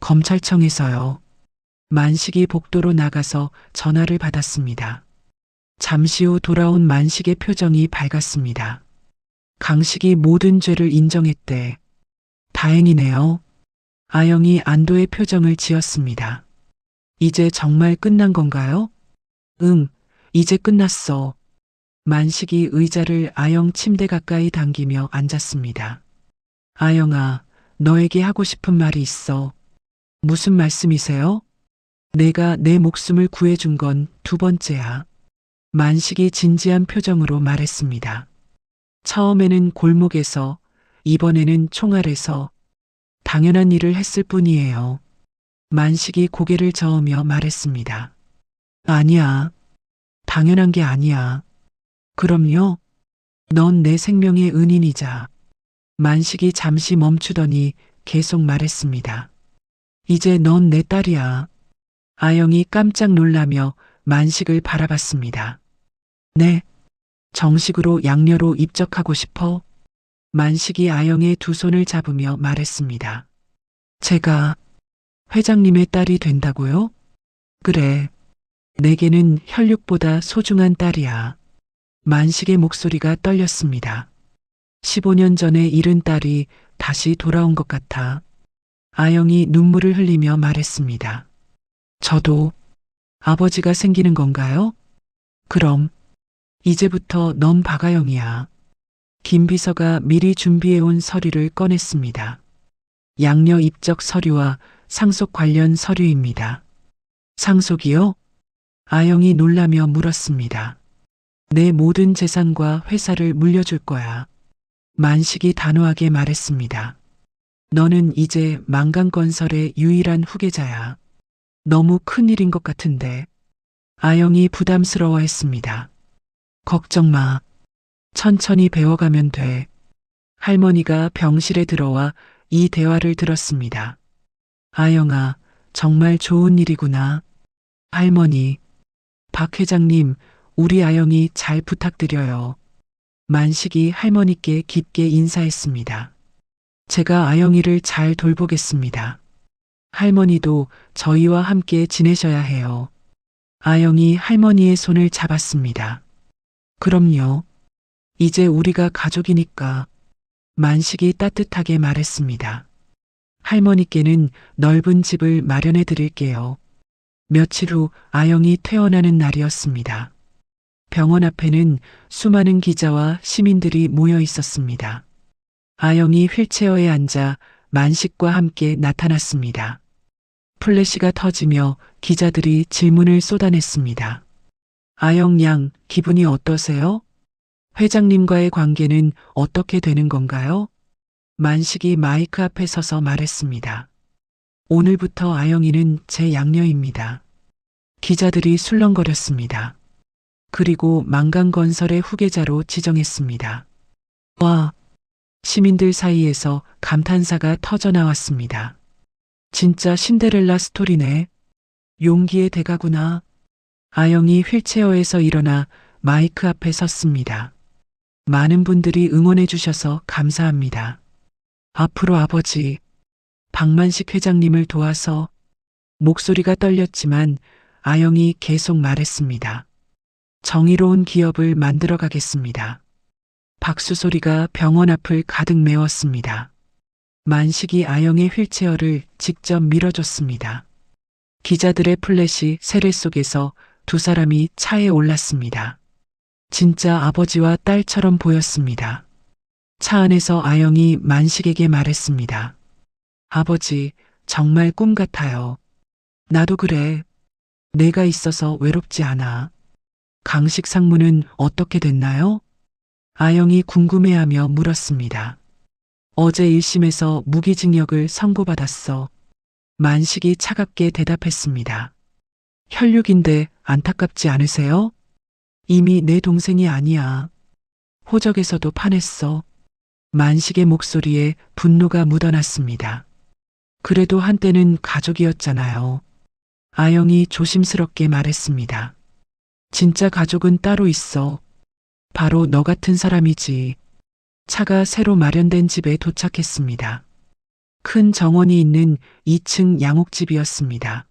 검찰청에서요. 만식이 복도로 나가서 전화를 받았습니다. 잠시 후 돌아온 만식의 표정이 밝았습니다. 강식이 모든 죄를 인정했대. 다행이네요. 아영이 안도의 표정을 지었습니다. 이제 정말 끝난 건가요? 응, 이제 끝났어. 만식이 의자를 아영 침대 가까이 당기며 앉았습니다. 아영아, 너에게 하고 싶은 말이 있어. 무슨 말씀이세요? 내가 내 목숨을 구해준 건 두 번째야. 만식이 진지한 표정으로 말했습니다. 처음에는 골목에서, 이번에는 총알에서 당연한 일을 했을 뿐이에요. 만식이 고개를 저으며 말했습니다. 아니야. 당연한 게 아니야. 그럼요. 넌 내 생명의 은인이자. 만식이 잠시 멈추더니 계속 말했습니다. 이제 넌 내 딸이야. 아영이 깜짝 놀라며 만식을 바라봤습니다. 네. 정식으로 양녀로 입적하고 싶어? 만식이 아영의 두 손을 잡으며 말했습니다. 제가 회장님의 딸이 된다고요? 그래. 내게는 혈육보다 소중한 딸이야. 만식의 목소리가 떨렸습니다. 15년 전에 잃은 딸이 다시 돌아온 것 같아. 아영이 눈물을 흘리며 말했습니다. 저도 아버지가 생기는 건가요? 그럼 이제부터 넌 박아영이야. 김 비서가 미리 준비해온 서류를 꺼냈습니다. 양녀 입적 서류와 상속 관련 서류입니다. 상속이요? 아영이 놀라며 물었습니다. 내 모든 재산과 회사를 물려줄 거야. 만식이 단호하게 말했습니다. 너는 이제 만강건설의 유일한 후계자야. 너무 큰일인 것 같은데. 아영이 부담스러워했습니다. 걱정 마. 천천히 배워가면 돼. 할머니가 병실에 들어와 이 대화를 들었습니다. 아영아, 정말 좋은 일이구나. 할머니, 박 회장님, 우리 아영이 잘 부탁드려요. 만식이 할머니께 깊게 인사했습니다. 제가 아영이를 잘 돌보겠습니다. 할머니도 저희와 함께 지내셔야 해요. 아영이 할머니의 손을 잡았습니다. 그럼요. 이제 우리가 가족이니까. 만식이 따뜻하게 말했습니다. 할머니께는 넓은 집을 마련해 드릴게요. 며칠 후 아영이 퇴원하는 날이었습니다. 병원 앞에는 수많은 기자와 시민들이 모여 있었습니다. 아영이 휠체어에 앉아 만식과 함께 나타났습니다. 플래시가 터지며 기자들이 질문을 쏟아냈습니다. 아영 양, 기분이 어떠세요? 회장님과의 관계는 어떻게 되는 건가요? 만식이 마이크 앞에 서서 말했습니다. 오늘부터 아영이는 제 양녀입니다. 기자들이 술렁거렸습니다. 그리고 만강건설의 후계자로 지정했습니다. 와! 시민들 사이에서 감탄사가 터져나왔습니다. 진짜 신데렐라 스토리네. 용기의 대가구나. 아영이 휠체어에서 일어나 마이크 앞에 섰습니다. 많은 분들이 응원해 주셔서 감사합니다. 앞으로 아버지, 박만식 회장님을 도와서. 목소리가 떨렸지만 아영이 계속 말했습니다. 정의로운 기업을 만들어 가겠습니다. 박수 소리가 병원 앞을 가득 메웠습니다. 만식이 아영의 휠체어를 직접 밀어줬습니다. 기자들의 플래시 세례 속에서 두 사람이 차에 올랐습니다. 진짜 아버지와 딸처럼 보였습니다. 차 안에서 아영이 만식에게 말했습니다. 아버지, 정말 꿈 같아요. 나도 그래. 내가 있어서 외롭지 않아. 강식 상무는 어떻게 됐나요? 아영이 궁금해하며 물었습니다. 어제 1심에서 무기징역을 선고받았어. 만식이 차갑게 대답했습니다. 혈육인데 안타깝지 않으세요? 이미 내 동생이 아니야. 호적에서도 파냈어. 만식의 목소리에 분노가 묻어났습니다. 그래도 한때는 가족이었잖아요. 아영이 조심스럽게 말했습니다. 진짜 가족은 따로 있어. 바로 너 같은 사람이지. 차가 새로 마련된 집에 도착했습니다. 큰 정원이 있는 2층 양옥집이었습니다.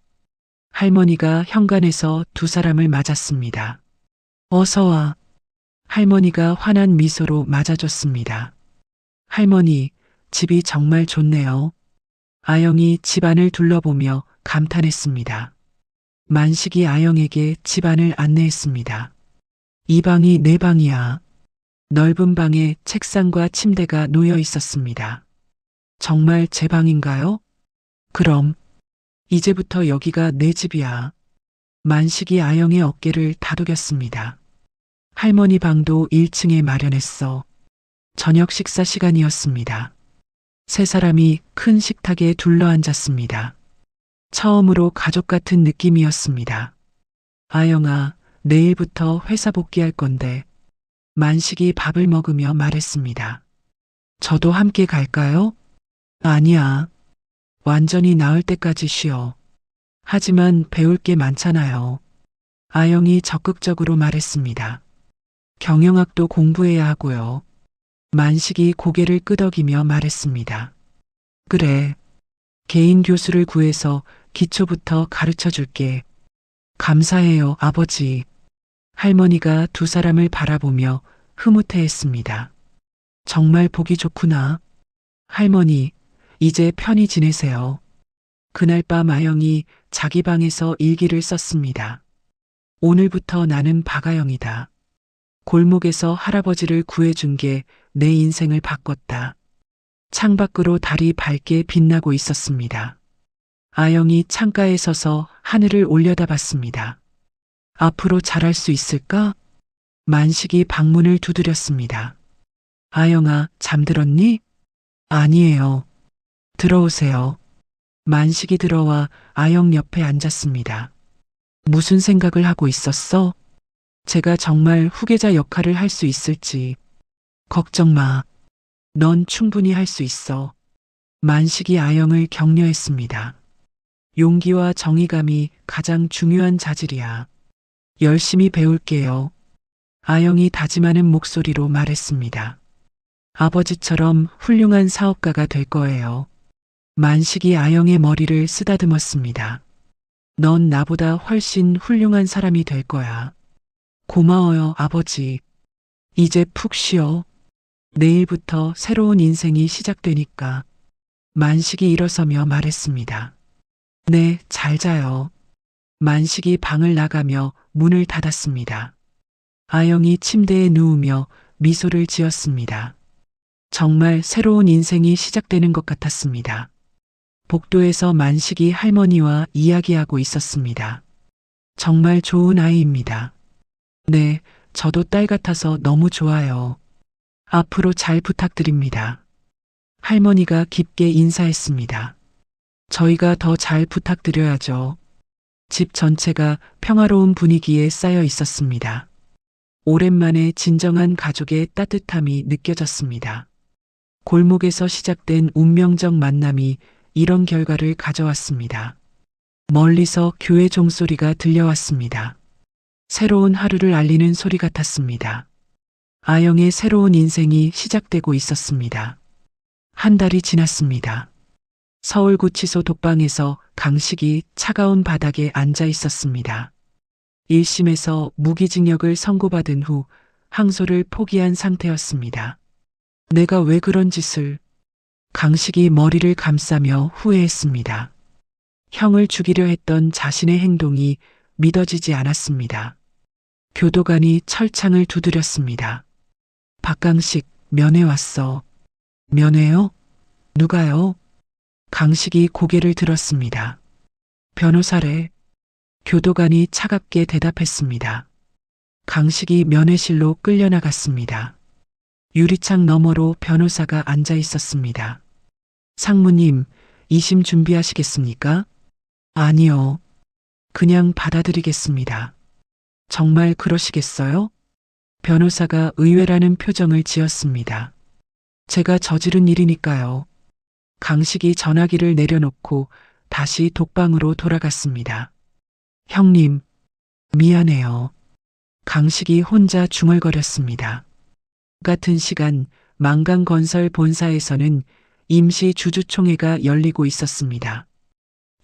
할머니가 현관에서 두 사람을 맞았습니다. 어서 와. 할머니가 환한 미소로 맞아줬습니다. 할머니, 집이 정말 좋네요. 아영이 집안을 둘러보며 감탄했습니다. 만식이 아영에게 집안을 안내했습니다. 이 방이 내 방이야. 넓은 방에 책상과 침대가 놓여 있었습니다. 정말 제 방인가요? 그럼, 이제부터 여기가 내 집이야. 만식이 아영의 어깨를 다독였습니다. 할머니 방도 1층에 마련했어. 저녁 식사 시간이었습니다. 세 사람이 큰 식탁에 둘러앉았습니다. 처음으로 가족 같은 느낌이었습니다. 아영아, 내일부터 회사 복귀할 건데. 만식이 밥을 먹으며 말했습니다. 저도 함께 갈까요? 아니야. 완전히 나을 때까지 쉬어. 하지만 배울 게 많잖아요. 아영이 적극적으로 말했습니다. 경영학도 공부해야 하고요. 만식이 고개를 끄덕이며 말했습니다. 그래. 개인 교수를 구해서 기초부터 가르쳐 줄게. 감사해요, 아버지. 할머니가 두 사람을 바라보며 흐뭇해했습니다. 정말 보기 좋구나. 할머니, 이제 편히 지내세요. 그날 밤 아영이 자기 방에서 일기를 썼습니다. 오늘부터 나는 박아영이다. 골목에서 할아버지를 구해준 게 내 인생을 바꿨다. 창밖으로 달이 밝게 빛나고 있었습니다. 아영이 창가에 서서 하늘을 올려다봤습니다. 앞으로 잘할 수 있을까? 만식이 방문을 두드렸습니다. 아영아, 잠들었니? 아니에요. 들어오세요. 만식이 들어와 아영 옆에 앉았습니다. 무슨 생각을 하고 있었어? 제가 정말 후계자 역할을 할 수 있을지. 걱정 마. 넌 충분히 할 수 있어. 만식이 아영을 격려했습니다. 용기와 정의감이 가장 중요한 자질이야. 열심히 배울게요. 아영이 다짐하는 목소리로 말했습니다. 아버지처럼 훌륭한 사업가가 될 거예요. 만식이 아영의 머리를 쓰다듬었습니다. 넌 나보다 훨씬 훌륭한 사람이 될 거야. 고마워요, 아버지. 이제 푹 쉬어. 내일부터 새로운 인생이 시작되니까. 만식이 일어서며 말했습니다. 네, 잘 자요. 만식이 방을 나가며 문을 닫았습니다. 아영이 침대에 누우며 미소를 지었습니다. 정말 새로운 인생이 시작되는 것 같았습니다. 복도에서 만식이 할머니와 이야기하고 있었습니다. 정말 좋은 아이입니다. 네, 저도 딸 같아서 너무 좋아요. 앞으로 잘 부탁드립니다. 할머니가 깊게 인사했습니다. 저희가 더 잘 부탁드려야죠. 집 전체가 평화로운 분위기에 쌓여 있었습니다. 오랜만에 진정한 가족의 따뜻함이 느껴졌습니다. 골목에서 시작된 운명적 만남이 이런 결과를 가져왔습니다. 멀리서 교회 종소리가 들려왔습니다. 새로운 하루를 알리는 소리 같았습니다. 아영의 새로운 인생이 시작되고 있었습니다. 한 달이 지났습니다. 서울구치소 독방에서 강식이 차가운 바닥에 앉아 있었습니다. 1심에서 무기징역을 선고받은 후 항소를 포기한 상태였습니다. 내가 왜 그런 짓을... 강식이 머리를 감싸며 후회했습니다. 형을 죽이려 했던 자신의 행동이 믿어지지 않았습니다. 교도관이 철창을 두드렸습니다. 박강식, 면회 왔어. 면회요? 누가요? 강식이 고개를 들었습니다. 변호사래. 교도관이 차갑게 대답했습니다. 강식이 면회실로 끌려나갔습니다. 유리창 너머로 변호사가 앉아 있었습니다. 상무님, 이심 준비하시겠습니까? 아니요. 그냥 받아들이겠습니다. 정말 그러시겠어요? 변호사가 의외라는 표정을 지었습니다. 제가 저지른 일이니까요. 강식이 전화기를 내려놓고 다시 독방으로 돌아갔습니다. 형님, 미안해요. 강식이 혼자 중얼거렸습니다. 같은 시간 만강건설 본사에서는 임시 주주총회가 열리고 있었습니다.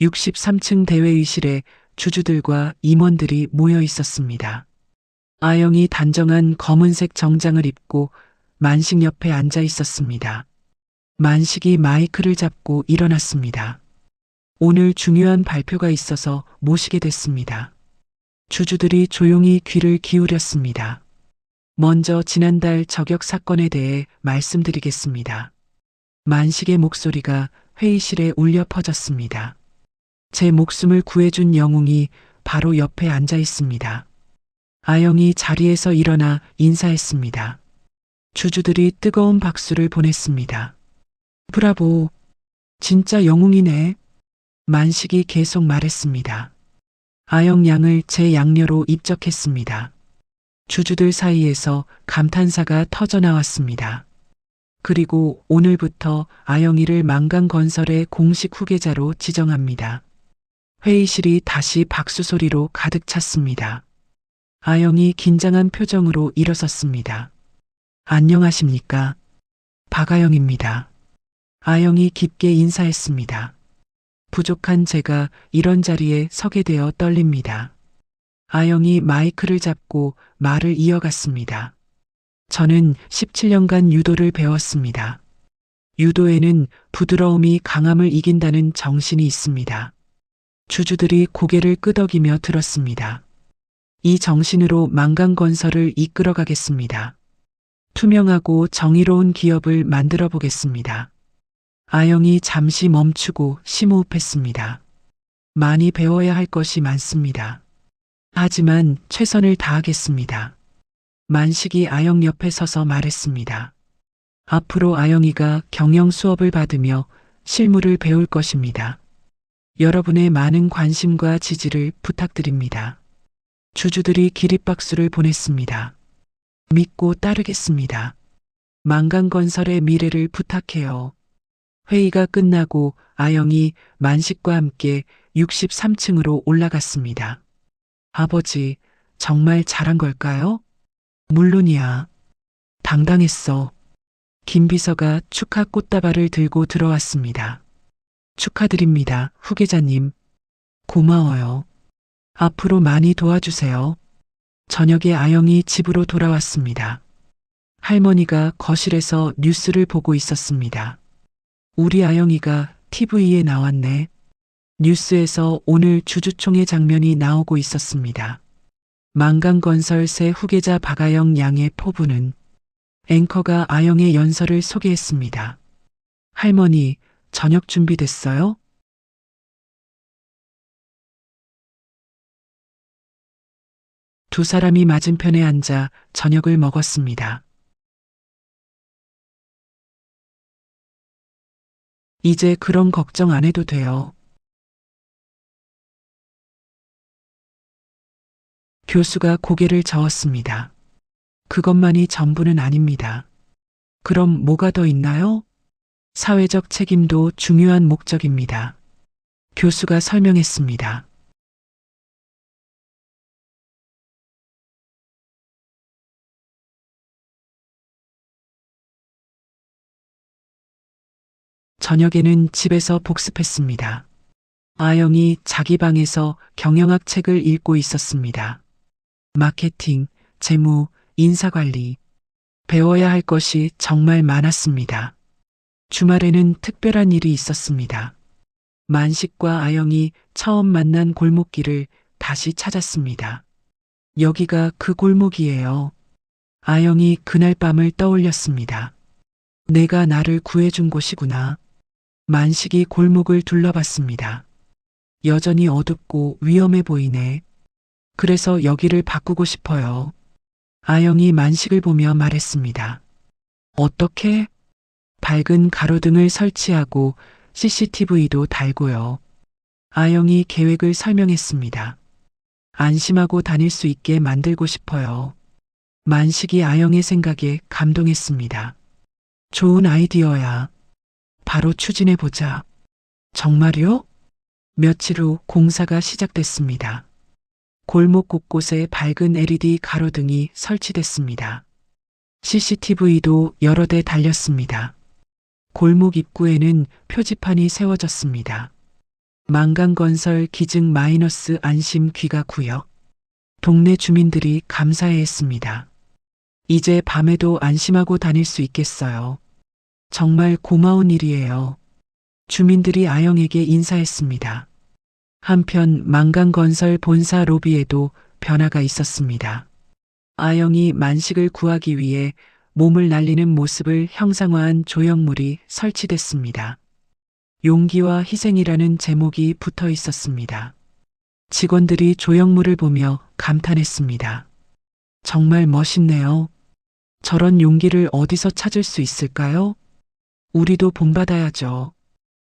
63층 대회의실에 주주들과 임원들이 모여 있었습니다. 아영이 단정한 검은색 정장을 입고 만식 옆에 앉아 있었습니다. 만식이 마이크를 잡고 일어났습니다. 오늘 중요한 발표가 있어서 모시게 됐습니다. 주주들이 조용히 귀를 기울였습니다. 먼저 지난달 저격 사건에 대해 말씀드리겠습니다. 만식의 목소리가 회의실에 울려 퍼졌습니다. 제 목숨을 구해준 영웅이 바로 옆에 앉아 있습니다. 아영이 자리에서 일어나 인사했습니다. 주주들이 뜨거운 박수를 보냈습니다. 브라보, 진짜 영웅이네. 만식이 계속 말했습니다. 아영 양을 제 양녀로 입적했습니다. 주주들 사이에서 감탄사가 터져나왔습니다. 그리고 오늘부터 아영이를 만강건설의 공식 후계자로 지정합니다. 회의실이 다시 박수 소리로 가득 찼습니다. 아영이 긴장한 표정으로 일어섰습니다. 안녕하십니까? 박아영입니다. 아영이 깊게 인사했습니다. 부족한 제가 이런 자리에 서게 되어 떨립니다. 아영이 마이크를 잡고 말을 이어갔습니다. 저는 17년간 유도를 배웠습니다. 유도에는 부드러움이 강함을 이긴다는 정신이 있습니다. 주주들이 고개를 끄덕이며 들었습니다. 이 정신으로 만강건설을 이끌어가겠습니다. 투명하고 정의로운 기업을 만들어 보겠습니다. 아영이 잠시 멈추고 심호흡했습니다. 많이 배워야 할 것이 많습니다. 하지만 최선을 다하겠습니다. 만식이 아영 옆에 서서 말했습니다. 앞으로 아영이가 경영 수업을 받으며 실무를 배울 것입니다. 여러분의 많은 관심과 지지를 부탁드립니다. 주주들이 기립박수를 보냈습니다. 믿고 따르겠습니다. 만강건설의 미래를 부탁해요. 회의가 끝나고 아영이 만식과 함께 63층으로 올라갔습니다. 아버지, 정말 잘한 걸까요? 물론이야. 당당했어. 김 비서가 축하 꽃다발을 들고 들어왔습니다. 축하드립니다, 후계자님. 고마워요. 앞으로 많이 도와주세요. 저녁에 아영이 집으로 돌아왔습니다. 할머니가 거실에서 뉴스를 보고 있었습니다. 우리 아영이가 TV에 나왔네. 뉴스에서 오늘 주주총회 장면이 나오고 있었습니다. 만강건설 새 후계자 박아영 양의 포부는 앵커가 아영의 연설을 소개했습니다. 할머니, 저녁 준비됐어요? 두 사람이 맞은편에 앉아 저녁을 먹었습니다. 이제 그런 걱정 안 해도 돼요. 교수가 고개를 저었습니다. 그것만이 전부는 아닙니다. 그럼 뭐가 더 있나요? 사회적 책임도 중요한 목적입니다. 교수가 설명했습니다. 저녁에는 집에서 복습했습니다. 아영이 자기 방에서 경영학 책을 읽고 있었습니다. 마케팅, 재무, 인사관리. 배워야 할 것이 정말 많았습니다. 주말에는 특별한 일이 있었습니다. 만식과 아영이 처음 만난 골목길을 다시 찾았습니다. 여기가 그 골목이에요. 아영이 그날 밤을 떠올렸습니다. 내가 나를 구해준 곳이구나. 만식이 골목을 둘러봤습니다. 여전히 어둡고 위험해 보이네. 그래서 여기를 바꾸고 싶어요. 아영이 만식을 보며 말했습니다. 어떻게? 밝은 가로등을 설치하고 CCTV도 달고요. 아영이 계획을 설명했습니다. 안심하고 다닐 수 있게 만들고 싶어요. 만식이 아영의 생각에 감동했습니다. 좋은 아이디어야. 바로 추진해보자. 정말요? 며칠 후 공사가 시작됐습니다. 골목 곳곳에 밝은 LED 가로등이 설치됐습니다. CCTV도 여러 대 달렸습니다. 골목 입구에는 표지판이 세워졌습니다. 만강건설 기증 마이너스 안심 귀가 구역. 동네 주민들이 감사해했습니다. 이제 밤에도 안심하고 다닐 수 있겠어요. 정말 고마운 일이에요. 주민들이 아영에게 인사했습니다. 한편 만강건설 본사 로비에도 변화가 있었습니다. 아영이 만식을 구하기 위해 몸을 날리는 모습을 형상화한 조형물이 설치됐습니다. 용기와 희생이라는 제목이 붙어 있었습니다. 직원들이 조형물을 보며 감탄했습니다. 정말 멋있네요. 저런 용기를 어디서 찾을 수 있을까요? 우리도 본받아야죠.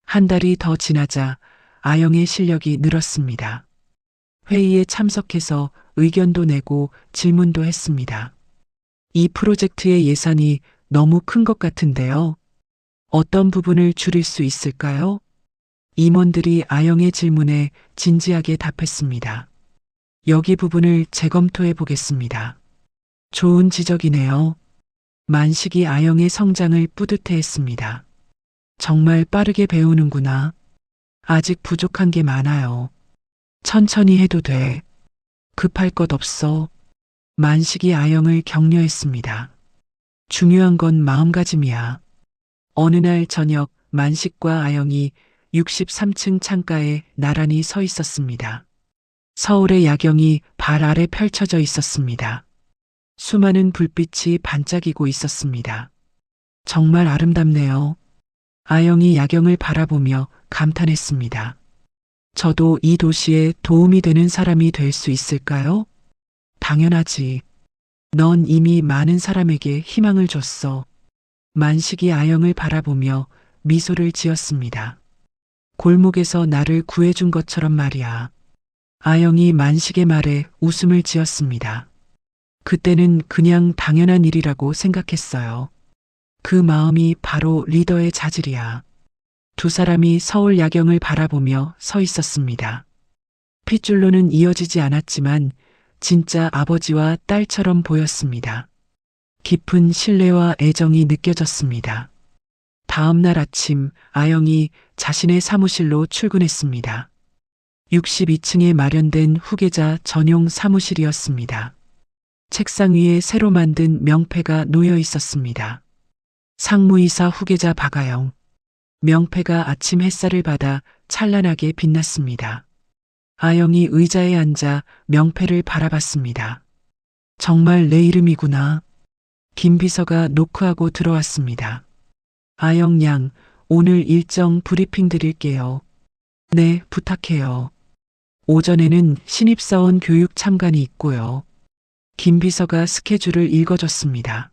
한 달이 더 지나자 아영의 실력이 늘었습니다. 회의에 참석해서 의견도 내고 질문도 했습니다. 이 프로젝트의 예산이 너무 큰 것 같은데요. 어떤 부분을 줄일 수 있을까요? 임원들이 아영의 질문에 진지하게 답했습니다. 여기 부분을 재검토해 보겠습니다. 좋은 지적이네요. 만식이 아영의 성장을 뿌듯해 했습니다. 정말 빠르게 배우는구나. 아직 부족한 게 많아요. 천천히 해도 돼. 급할 것 없어. 만식이 아영을 격려했습니다. 중요한 건 마음가짐이야. 어느 날 저녁 만식과 아영이 63층 창가에 나란히 서 있었습니다. 서울의 야경이 발 아래 펼쳐져 있었습니다. 수많은 불빛이 반짝이고 있었습니다. 정말 아름답네요. 아영이 야경을 바라보며 감탄했습니다. 저도 이 도시에 도움이 되는 사람이 될 수 있을까요? 당연하지. 넌 이미 많은 사람에게 희망을 줬어. 만식이 아영을 바라보며 미소를 지었습니다. 골목에서 나를 구해준 것처럼 말이야. 아영이 만식의 말에 웃음을 지었습니다. 그때는 그냥 당연한 일이라고 생각했어요. 그 마음이 바로 리더의 자질이야. 두 사람이 서울 야경을 바라보며 서 있었습니다. 핏줄로는 이어지지 않았지만 진짜 아버지와 딸처럼 보였습니다. 깊은 신뢰와 애정이 느껴졌습니다. 다음 날 아침 아영이 자신의 사무실로 출근했습니다. 62층에 마련된 후계자 전용 사무실이었습니다. 책상 위에 새로 만든 명패가 놓여 있었습니다. 상무이사 후계자 박아영. 명패가 아침 햇살을 받아 찬란하게 빛났습니다. 아영이 의자에 앉아 명패를 바라봤습니다. 정말 내 이름이구나. 김 비서가 노크하고 들어왔습니다. 아영 양, 오늘 일정 브리핑 드릴게요. 네, 부탁해요. 오전에는 신입사원 교육 참관이 있고요. 김 비서가 스케줄을 읽어줬습니다.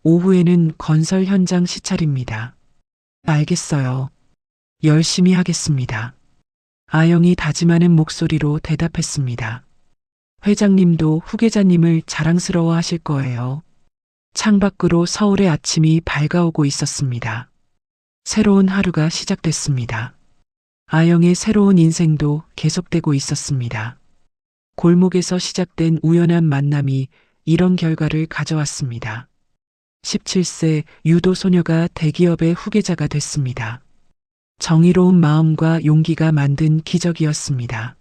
오후에는 건설 현장 시찰입니다. 알겠어요. 열심히 하겠습니다. 아영이 다짐하는 목소리로 대답했습니다. 회장님도 후계자님을 자랑스러워 하실 거예요. 창밖으로 서울의 아침이 밝아오고 있었습니다. 새로운 하루가 시작됐습니다. 아영의 새로운 인생도 계속되고 있었습니다. 골목에서 시작된 우연한 만남이 이런 결과를 가져왔습니다. 17세 유도 소녀가 대기업의 후계자가 됐습니다. 정의로운 마음과 용기가 만든 기적이었습니다.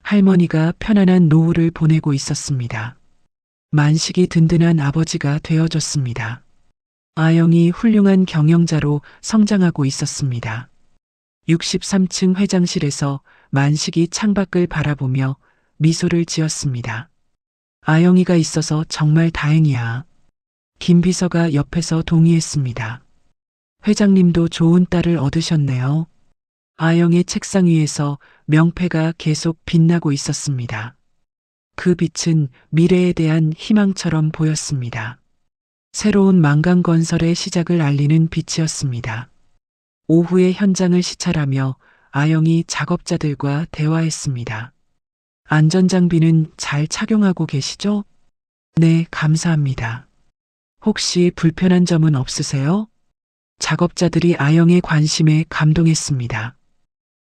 할머니가 편안한 노후를 보내고 있었습니다. 만식이 든든한 아버지가 되어줬습니다. 아영이 훌륭한 경영자로 성장하고 있었습니다. 63층 회장실에서 만식이 창밖을 바라보며 미소를 지었습니다. 아영이가 있어서 정말 다행이야. 김 비서가 옆에서 동의했습니다. 회장님도 좋은 딸을 얻으셨네요. 아영의 책상 위에서 명패가 계속 빛나고 있었습니다. 그 빛은 미래에 대한 희망처럼 보였습니다. 새로운 만강건설의 시작을 알리는 빛이었습니다. 오후에 현장을 시찰하며 아영이 작업자들과 대화했습니다. 안전장비는 잘 착용하고 계시죠? 네, 감사합니다. 혹시 불편한 점은 없으세요? 작업자들이 아영의 관심에 감동했습니다.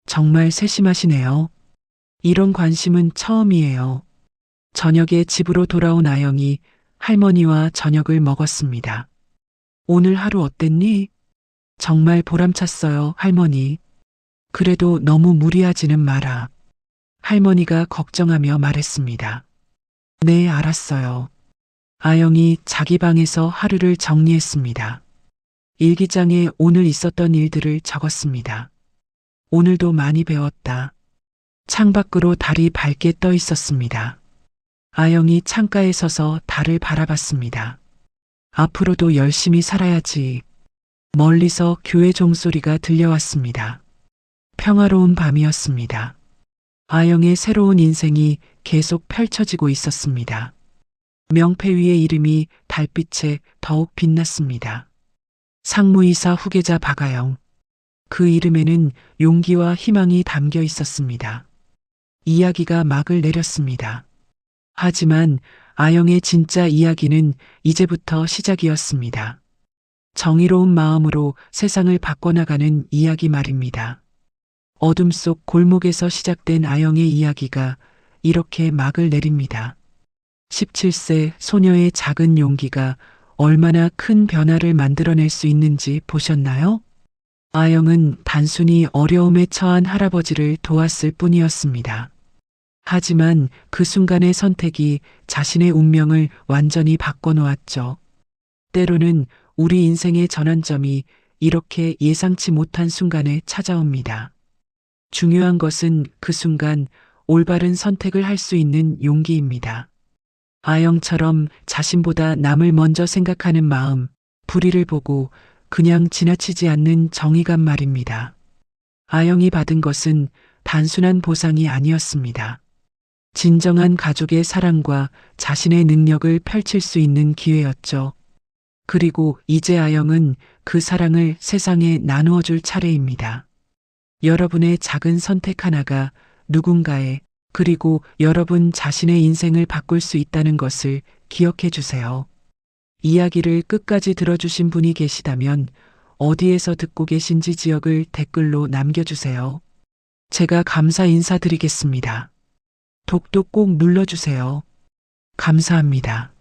정말 세심하시네요. 이런 관심은 처음이에요. 저녁에 집으로 돌아온 아영이 할머니와 저녁을 먹었습니다. 오늘 하루 어땠니? 정말 보람찼어요, 할머니. 그래도 너무 무리하지는 마라. 할머니가 걱정하며 말했습니다. 네, 알았어요. 아영이 자기 방에서 하루를 정리했습니다. 일기장에 오늘 있었던 일들을 적었습니다. 오늘도 많이 배웠다. 창밖으로 달이 밝게 떠 있었습니다. 아영이 창가에 서서 달을 바라봤습니다. 앞으로도 열심히 살아야지. 멀리서 교회 종소리가 들려왔습니다. 평화로운 밤이었습니다. 아영의 새로운 인생이 계속 펼쳐지고 있었습니다. 명패 위의 이름이 달빛에 더욱 빛났습니다. 상무이사 후계자 박아영. 그 이름에는 용기와 희망이 담겨 있었습니다. 이야기가 막을 내렸습니다. 하지만 아영의 진짜 이야기는 이제부터 시작이었습니다. 정의로운 마음으로 세상을 바꿔나가는 이야기 말입니다. 어둠 속 골목에서 시작된 아영의 이야기가 이렇게 막을 내립니다. 17세 소녀의 작은 용기가 얼마나 큰 변화를 만들어낼 수 있는지 보셨나요? 아영은 단순히 어려움에 처한 할아버지를 도왔을 뿐이었습니다. 하지만 그 순간의 선택이 자신의 운명을 완전히 바꿔놓았죠. 때로는 우리 인생의 전환점이 이렇게 예상치 못한 순간에 찾아옵니다. 중요한 것은 그 순간 올바른 선택을 할 수 있는 용기입니다. 아영처럼 자신보다 남을 먼저 생각하는 마음, 불의를 보고 그냥 지나치지 않는 정의감 말입니다. 아영이 받은 것은 단순한 보상이 아니었습니다. 진정한 가족의 사랑과 자신의 능력을 펼칠 수 있는 기회였죠. 그리고 이제 아영은 그 사랑을 세상에 나누어 줄 차례입니다. 여러분의 작은 선택 하나가 누군가의 그리고 여러분 자신의 인생을 바꿀 수 있다는 것을 기억해 주세요. 이야기를 끝까지 들어주신 분이 계시다면 어디에서 듣고 계신지 지역을 댓글로 남겨주세요. 제가 감사 인사드리겠습니다. 독도 꼭 눌러주세요. 감사합니다.